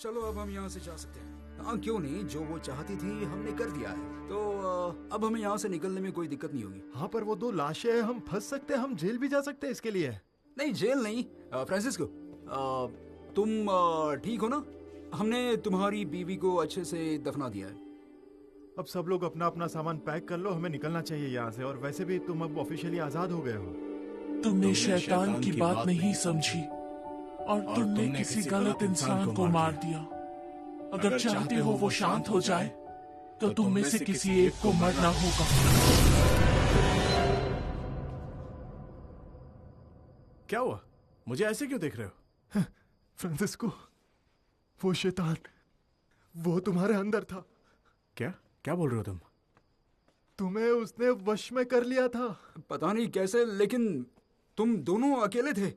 चलो अब हम यहाँ से जा सकते हैं। हाँ क्यों नहीं, जो वो चाहती थी हमने कर दिया है, तो अब हमें यहाँ से निकलने में कोई दिक्कत नहीं होगी। हाँ पर वो 2 लाशें हैं, हम फंस सकते हैं, हम जेल भी जा सकते हैं इसके लिए। नहीं जेल नहीं। फ्रांसिस्को, तुम ठीक हो ना? हमने तुम्हारी बीवी को अच्छे से दफना दिया है। अब सब लोग अपना अपना सामान पैक कर लो, हमें निकलना चाहिए यहाँ से। और वैसे भी तुम अब ऑफिशियली आजाद हो गए हो। तुमने शैतान की बात नहीं समझी और तुमने किसी गलत इंसान को मार दिया। अगर चाहते हो वो शांत हो जाए तो तुम में से किसी एक को मरना होगा। क्या हुआ? मुझे ऐसे क्यों देख रहे हो? फ्रांसिस्को, वो शैतान वो तुम्हारे अंदर था। क्या क्या बोल रहे हो तुम? तुम्हें उसने वश में कर लिया था। पता नहीं कैसे, लेकिन तुम दोनों अकेले थे।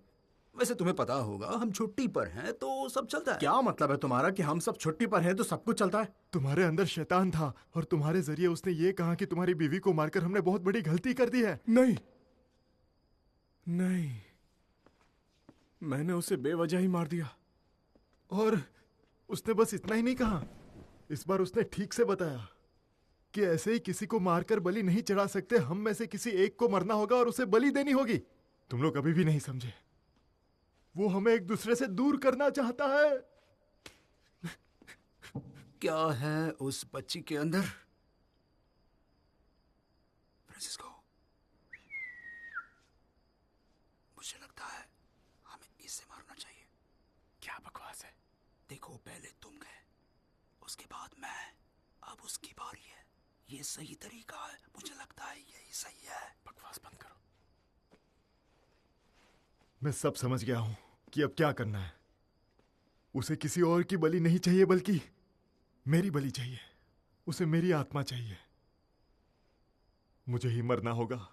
वैसे तुम्हें पता होगा हम छुट्टी पर हैं तो सब चलता है। क्या मतलब है तुम्हारा कि हम सब छुट्टी पर हैं तो सब कुछ चलता है? तुम्हारे अंदर शैतान था और तुम्हारे जरिए उसने ये कहा कि तुम्हारी बीवी को मारकर हमने बहुत बड़ी गलती कर दी है। नहीं नहीं, मैंने उसे बेवजह ही मार दिया। और उसने बस इतना ही नहीं कहा, इस बार उसने ठीक से बताया कि ऐसे ही किसी को मारकर बलि नहीं चढ़ा सकते, हम में से किसी एक को मरना होगा और उसे बलि देनी होगी। तुम लोग अभी भी नहीं समझे, वो हमें एक दूसरे से दूर करना चाहता है। क्या है उस बच्ची के अंदर? फ्रांसिस्को, मुझे लगता है हमें इसे मारना चाहिए। क्या बकवास है? देखो, पहले तुम गए, उसके बाद मैं, अब उसकी बारी है। ये सही तरीका है, मुझे लगता है यही सही है। बकवास बंद करो। मैं सब समझ गया हूं कि अब क्या करना है। उसे किसी और की बलि नहीं चाहिए, बल्कि मेरी बलि चाहिए। उसे मेरी आत्मा चाहिए। मुझे ही मरना होगा।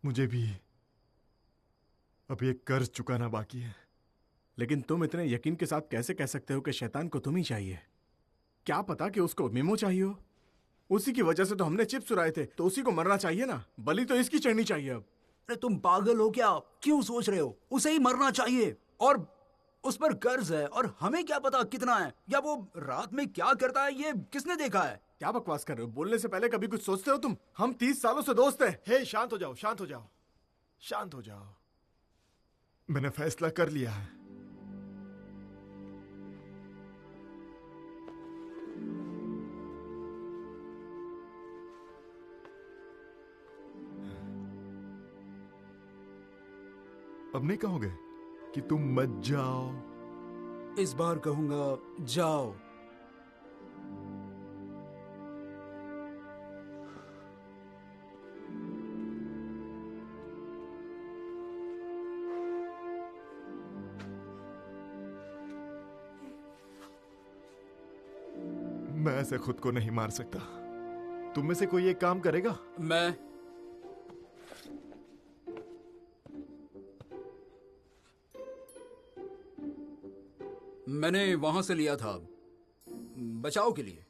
मुझे भी अब एक कर्ज चुकाना बाकी है। लेकिन तुम इतने यकीन के साथ कैसे कह सकते हो कि शैतान को तुम ही चाहिए? क्या पता कि उसको मीमो चाहिए हो? उसी की वजह से तो हमने चिप्स चुराए थे, तो उसी को मरना चाहिए ना। बलि तो इसकी चढ़नी चाहिए। अब अरे तुम पागल हो क्या? क्यों सोच रहे हो? उसे ही मरना चाहिए। और उस पर कर्ज है, और हमें क्या पता कितना है, या वो रात में क्या करता है, ये किसने देखा है? क्या बकवास कर रहे हो? बोलने से पहले कभी कुछ सोचते हो तुम? हम 30 सालों से दोस्त हैं। हे, शांत हो जाओ, शांत हो जाओ, शांत हो जाओ। मैंने फैसला कर लिया है। अब नहीं कहोगे कि तुम मत जाओ? इस बार कहूंगा जाओ। मैं ऐसे खुद को नहीं मार सकता। तुम में से कोई एक काम करेगा? मैंने वहां से लिया था बचाव के लिए।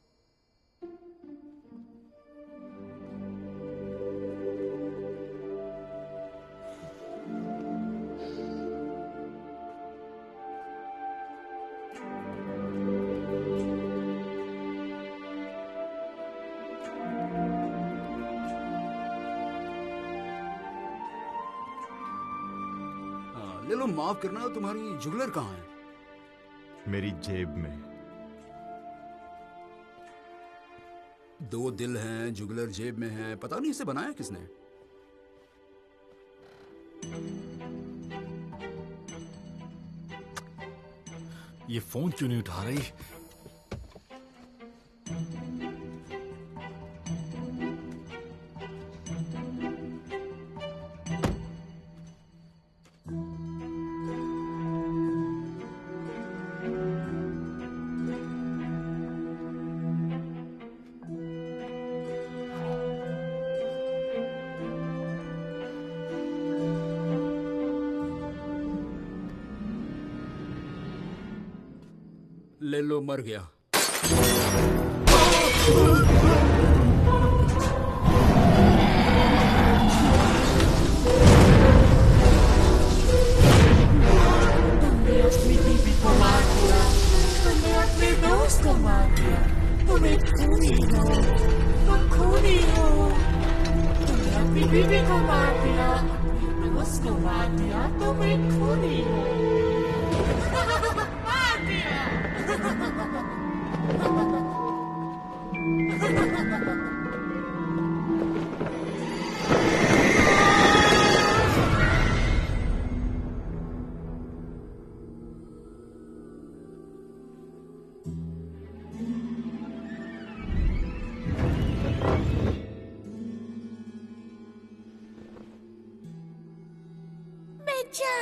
ले लो, माफ करना, तुम्हारी जुगलर कहाँ है? मेरी जेब में। 2 दिल हैं, जुगलर जेब में है। पता नहीं इसे बनाया किसने। ये फोन क्यों नहीं उठा रही? ले लो, मर गया।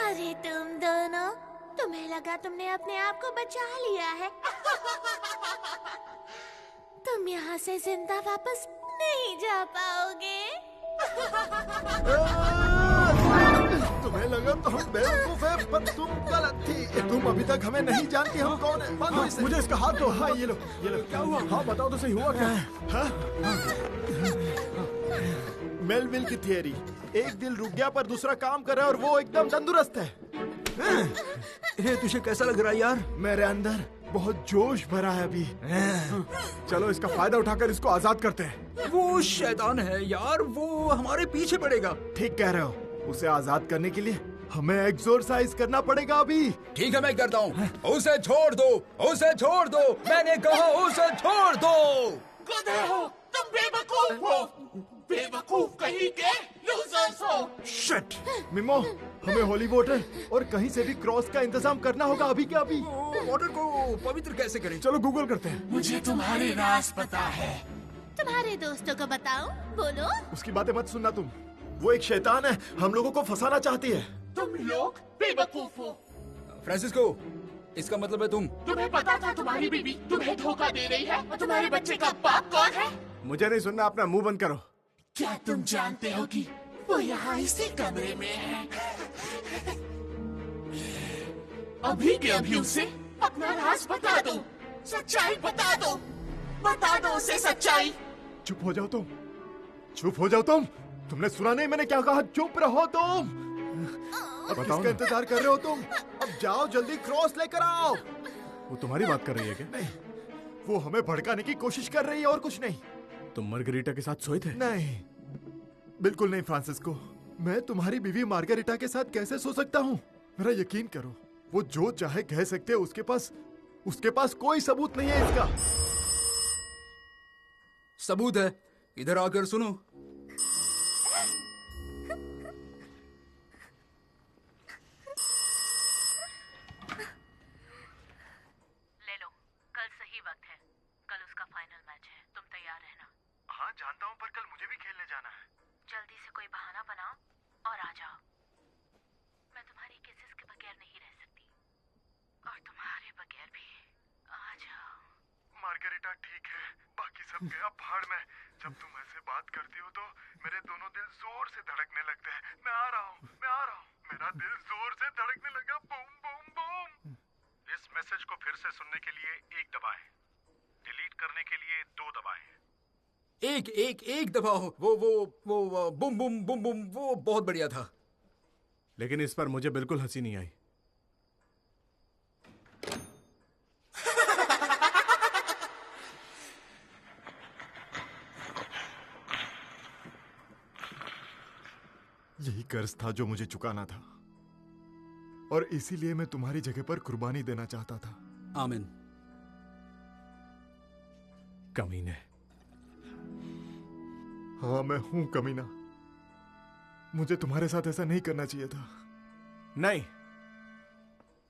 अरे तुम दोनों, तुम्हें लगा तुमने अपने आप को बचा लिया है। तुम यहाँ से जिंदा वापस नहीं जा पाओगे। तुम्हें लगा तो हम बेवकूफ हैं, पर तुम गलत थी। तुम अभी तक हमें नहीं जानती हम कौन है। बांधो इसे। मुझे इसका हाथ दो। हाँ ये लो क्या हुआ? हाँ बताओ तो सही, हुआ क्या? हाँ? मेलविल की थियरी, एक दिल रुक गया पर दूसरा काम कर रहा है और वो एकदम तंदुरुस्त है। ये तुझे कैसा लग रहा है यार? मेरे अंदर बहुत जोश भरा है अभी। चलो इसका फायदा उठाकर इसको आजाद करते हैं। वो शैतान है यार, वो हमारे पीछे पड़ेगा। ठीक कह रहे हो, उसे आजाद करने के लिए हमें एक्सोरसाइज करना पड़ेगा अभी। ठीक है मैं करता हूँ। उसे छोड़ दो, उसे छोड़ दो, मैंने कहा उसे छोड़ दो। गधे हो तुम, बेवकूफ हो, बेवकूफ कहीं के लूजर्स हो। शिट मिमो, हमें होली वाटर और कहीं से भी क्रॉस का इंतजाम करना होगा अभी के अभी। वाटर को पवित्र कैसे करें? चलो गूगल करते हैं। मुझे तुम्हारे राज पता है। तुम्हारे दोस्तों को बताओ, बोलो। उसकी बातें मत सुनना तुम, वो एक शैतान है, हम लोगों को फंसाना चाहती है। तुम लोग बेवकूफ हो। फ्रांसिस्को, इसका मतलब है तुम्हें पता था तुम्हारी बीवी तुम्हें धोखा दे रही है और तुम्हारे बच्चे का बाप कौन है? मुझे नहीं सुनना, अपना मुंह बंद करो। क्या तुम जानते हो कि वो यहाँ इसी कमरे में है? अभी के अभी उसे अपना राज बता दो, सच्चाई बता दो, बता दो उसे सच्चाई। चुप हो जाओ तुम, चुप हो जाओ तुम। तुमने सुना नहीं मैंने क्या कहा? चुप रहो तुम। अब किसका इंतजार कर रहे हो तुम? अब जाओ जल्दी क्रॉस लेकर आओ। वो तुम्हारी बात कर रही है क्या? नहीं, वो हमें भड़काने की कोशिश कर रही है और कुछ नहीं। तुम मार्गरीटा के साथ सोए थे? नहीं, बिल्कुल नहीं फ्रांसिस्को। मैं तुम्हारी बीवी मार्गरीटा के साथ कैसे सो सकता हूँ? मेरा यकीन करो, वो जो चाहे कह सकते हैं, उसके पास कोई सबूत नहीं है इसका। सबूत है, इधर आकर सुनो। ले लो, कल सही वक्त है। कल उसका फाइनल मैच है, तुम तैयार रहना। हाँ जानता हूँ, पर कल मुझे भी खेलने जाना है। जल्दी से कोई बहाना बनाओ और आ जाओ। मैं तुम्हारी किसेस के बगैर नहीं रह सकती, और तुम्हारे बगैर भी। आ जाओ। मार्गरीटा ठीक है, बाकी सब गया भाड़ में। जब तुम ऐसे बात करती हो तो मेरे दोनों दिल जोर से धड़कने लगते हैं। मैं आ रहा हूँ, मैं आ रहा हूँ। मेरा दिल जोर से धड़कने लगा। Boom boom boom. इस मैसेज को फिर से सुनने के लिए 1 दबाएं, डिलीट करने के लिए 2 दबाएं। एक दफा हो। वो बुम बुम बुम बुम, वो बहुत बढ़िया था। लेकिन इस पर मुझे बिल्कुल हंसी नहीं आई। यही कर्ज था जो मुझे चुकाना था, और इसीलिए मैं तुम्हारी जगह पर कुर्बानी देना चाहता था। आमीन। कमीने। हाँ मैं हूं कमीना। मुझे तुम्हारे साथ ऐसा नहीं करना चाहिए था। नहीं,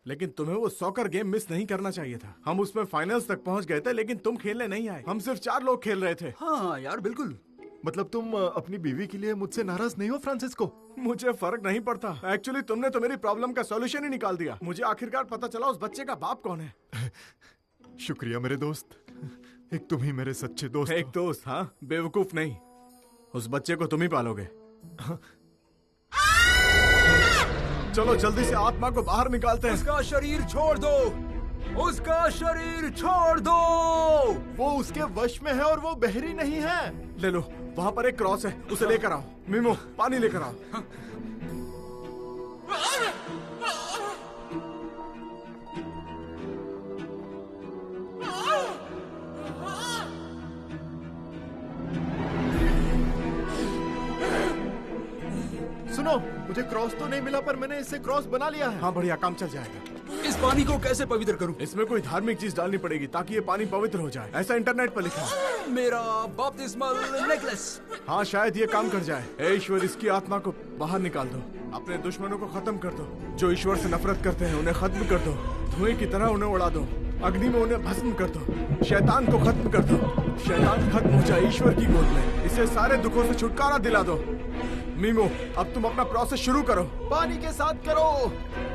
लेकिन तुम्हें वो सॉकर गेम मिस नहीं करना चाहिए था। हम उसमें फाइनल्स तक पहुंच गए थे, लेकिन तुम खेलने नहीं आए। हम सिर्फ 4 लोग खेल रहे थे। हाँ यार बिल्कुल। मतलब तुम अपनी बीवी के लिए मुझसे नाराज नहीं हो फ्रांसिस्को? मुझे फर्क नहीं पड़ता। एक्चुअली तुमने तो मेरी प्रॉब्लम का सॉल्यूशन ही निकाल दिया। मुझे आखिरकार पता चला उस बच्चे का बाप कौन है। शुक्रिया मेरे दोस्त, एक तुम ही मेरे सच्चे दोस्त। एक दोस्त? हाँ, बेवकूफ नहीं। उस बच्चे को तुम ही पालोगे। चलो जल्दी से आत्मा को बाहर निकालते हैं। उसका शरीर छोड़ दो, उसका शरीर छोड़ दो। वो उसके वश में है और वो बहरी नहीं है। ले लो, वहाँ पर एक क्रॉस है, उसे लेकर आओ। मिमो, पानी लेकर आओ। सुनो, मुझे क्रॉस तो नहीं मिला, पर मैंने इससे क्रॉस बना लिया है। हाँ बढ़िया, काम चल जाएगा। इस पानी को कैसे पवित्र करूं? इसमें कोई धार्मिक चीज डालनी पड़ेगी ताकि ये पानी पवित्र हो जाए। ऐसा इंटरनेट पर लिखा है। मेरा बपतिस्मल नेकलेस। हाँ शायद ये काम कर जाए। हे ईश्वर, इसकी आत्मा को बाहर निकाल दो। अपने दुश्मनों को खत्म कर दो। जो ईश्वर से नफरत करते हैं उन्हें खत्म कर दो। धुएं की तरह उन्हें उड़ा दो। अग्नि में उन्हें भस्म कर दो। शैतान को खत्म कर दो। शैतान खत्म हो जाए ईश्वर की गोद में। इसे सारे दुखों से छुटकारा दिला दो। मीमू, अब तुम अपना प्रोसेस शुरू करो। पानी के साथ करो।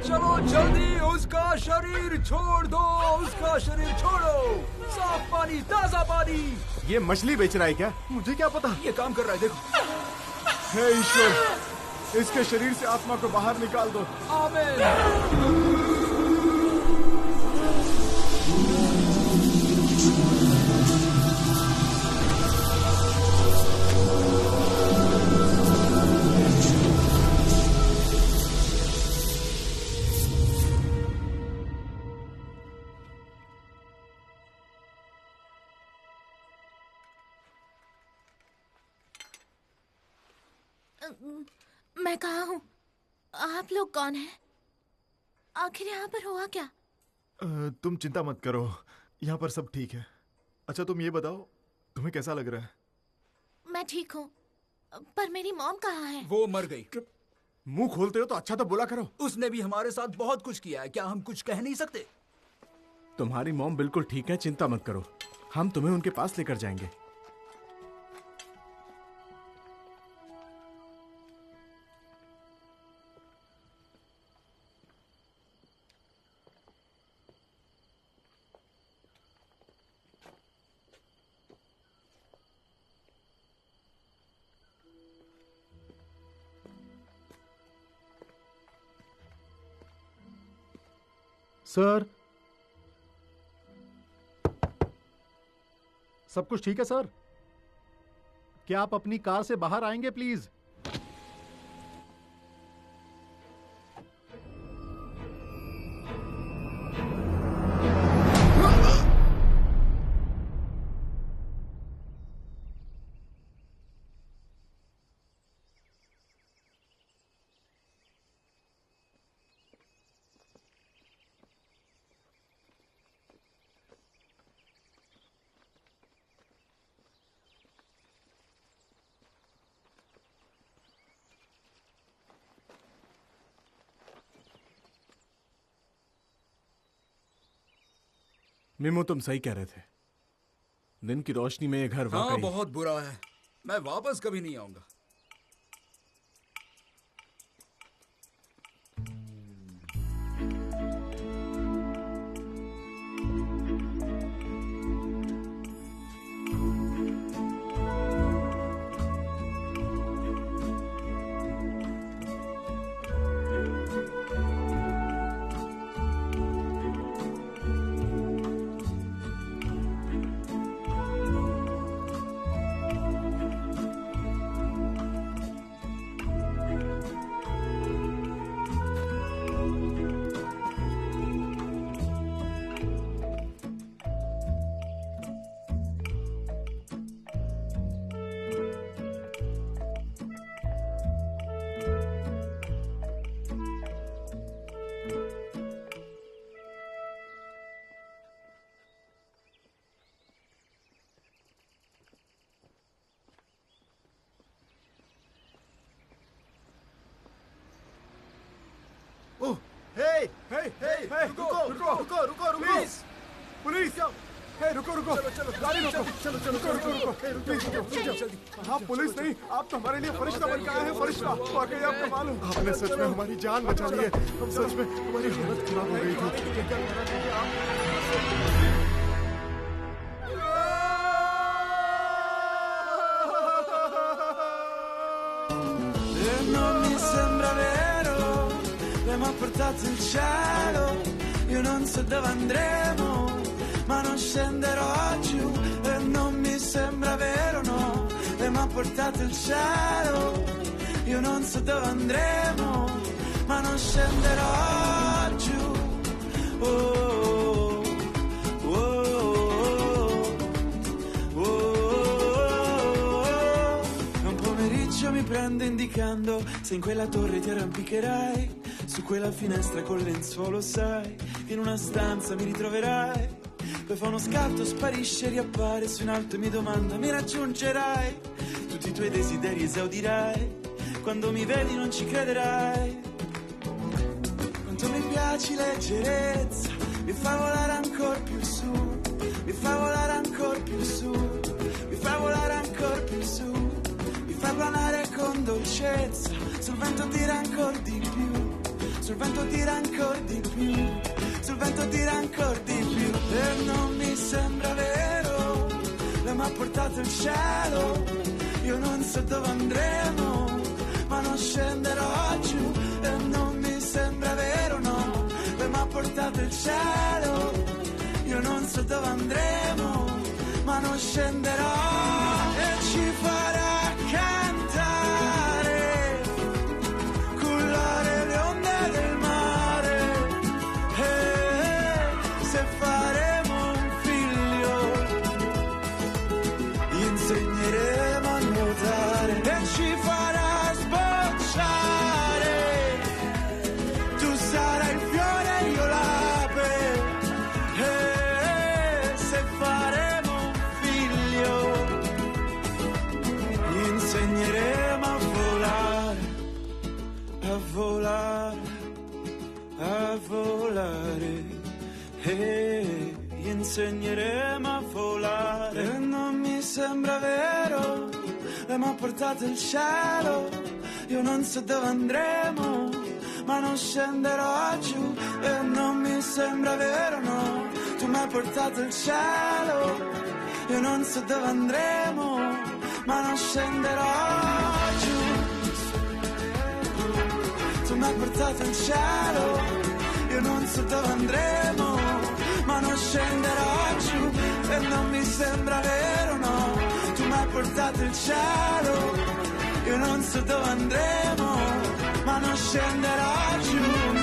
चलो जल्दी उसका शरीर छोड़ दो, उसका शरीर छोड़ो। साफ पानी, ताजा पानी। ये मछली बेच रहा है क्या? मुझे क्या पता। ये काम कर रहा है, देखो। हे ईश्वर, इसके शरीर से आत्मा को बाहर निकाल दो। आमीन। मैं कहाँ हूँ? आप लोग कौन हैं? आखिर यहाँ पर हुआ क्या? तुम चिंता मत करो, यहाँ पर सब ठीक है। अच्छा तुम ये बताओ, तुम्हें कैसा लग रहा है? मैं ठीक हूँ, पर मेरी मॉम कहाँ है? वो मर गई। मुंह खोलते हो तो अच्छा तो बोला करो। उसने भी हमारे साथ बहुत कुछ किया है, क्या हम कुछ कह नहीं सकते? तुम्हारी मॉम बिल्कुल ठीक है, चिंता मत करो। हम तुम्हें उनके पास लेकर जाएंगे। सर, सब कुछ ठीक है सर? क्या आप अपनी कार से बाहर आएंगे प्लीज? मीमू, तुम सही कह रहे थे। दिन की रोशनी में ये घर हाँ, वाकई बहुत बुरा है। मैं वापस कभी नहीं आऊंगा। हाँ, पुलिस नहीं, आप तो हमारे लिए फरिश्ता बन के आए हैं। फरिश्ता, वाकई आप कमाल हो। आपने सच में हमारी जान बचा ली है। सच में हमारी हालत खराब हो गई थी। Non mi sembra vero, abbiamo portato il cielo, io non so dove andremo, ma non scenderò giù. E non mi sembra vero, no, abbiamo portato il cielo, io non so dove andremo, ma non scenderò giù. Oh, oh, oh, oh. Un pomeriggio mi prende indicando se in quella torre ti arrampicherai, su quella finestra col lenzuolo sai che in una stanza mi ritroverai. Poi fa uno scatto, sparisce, riappare su in alto e mi domanda: mi raggiungerai? Tutti i tuoi desideri esaudirai, quando mi vedi non ci crederai. Quanto mi piaci leggerezza, mi fa volare ancora più su, mi fa volare ancora più su, mi fa volare ancora più su, mi fa planare con dolcezza, sul vento tira ancora di più, sul vento tira ancora di più, sul vento tira ancora di più. E non mi sembra vero, lei mi ha portato il cielo, io non so dove andremo, ma non scenderò giù. E non mi sembra vero, no, lei mi ha portato il cielo, io non so dove andremo, ma non scenderò. E ci farà cantare, cullare le onde del mare, e se faremo un figlio gli insegneremo a nuotare. E ci farà sbocciare, tu sarai il fiore e io l'ape, e se faremo un figlio gli insegneremo a volare, a volare, a volare, e gli insegneremo a volare. E non mi sembra vero, lei mi ha portato il cielo, io non so dove andremo, ma non scenderò giù. E non mi sembra vero, no, tu mi hai portato il cielo, io non so dove andremo, ma non scenderò giù. Tu mi hai portato il cielo, io non so dove andremo, ma non scenderò giù. E non mi sembra vero, no, tu mi hai portato il cielo, io non so dove andremo, ma non scenderò giù.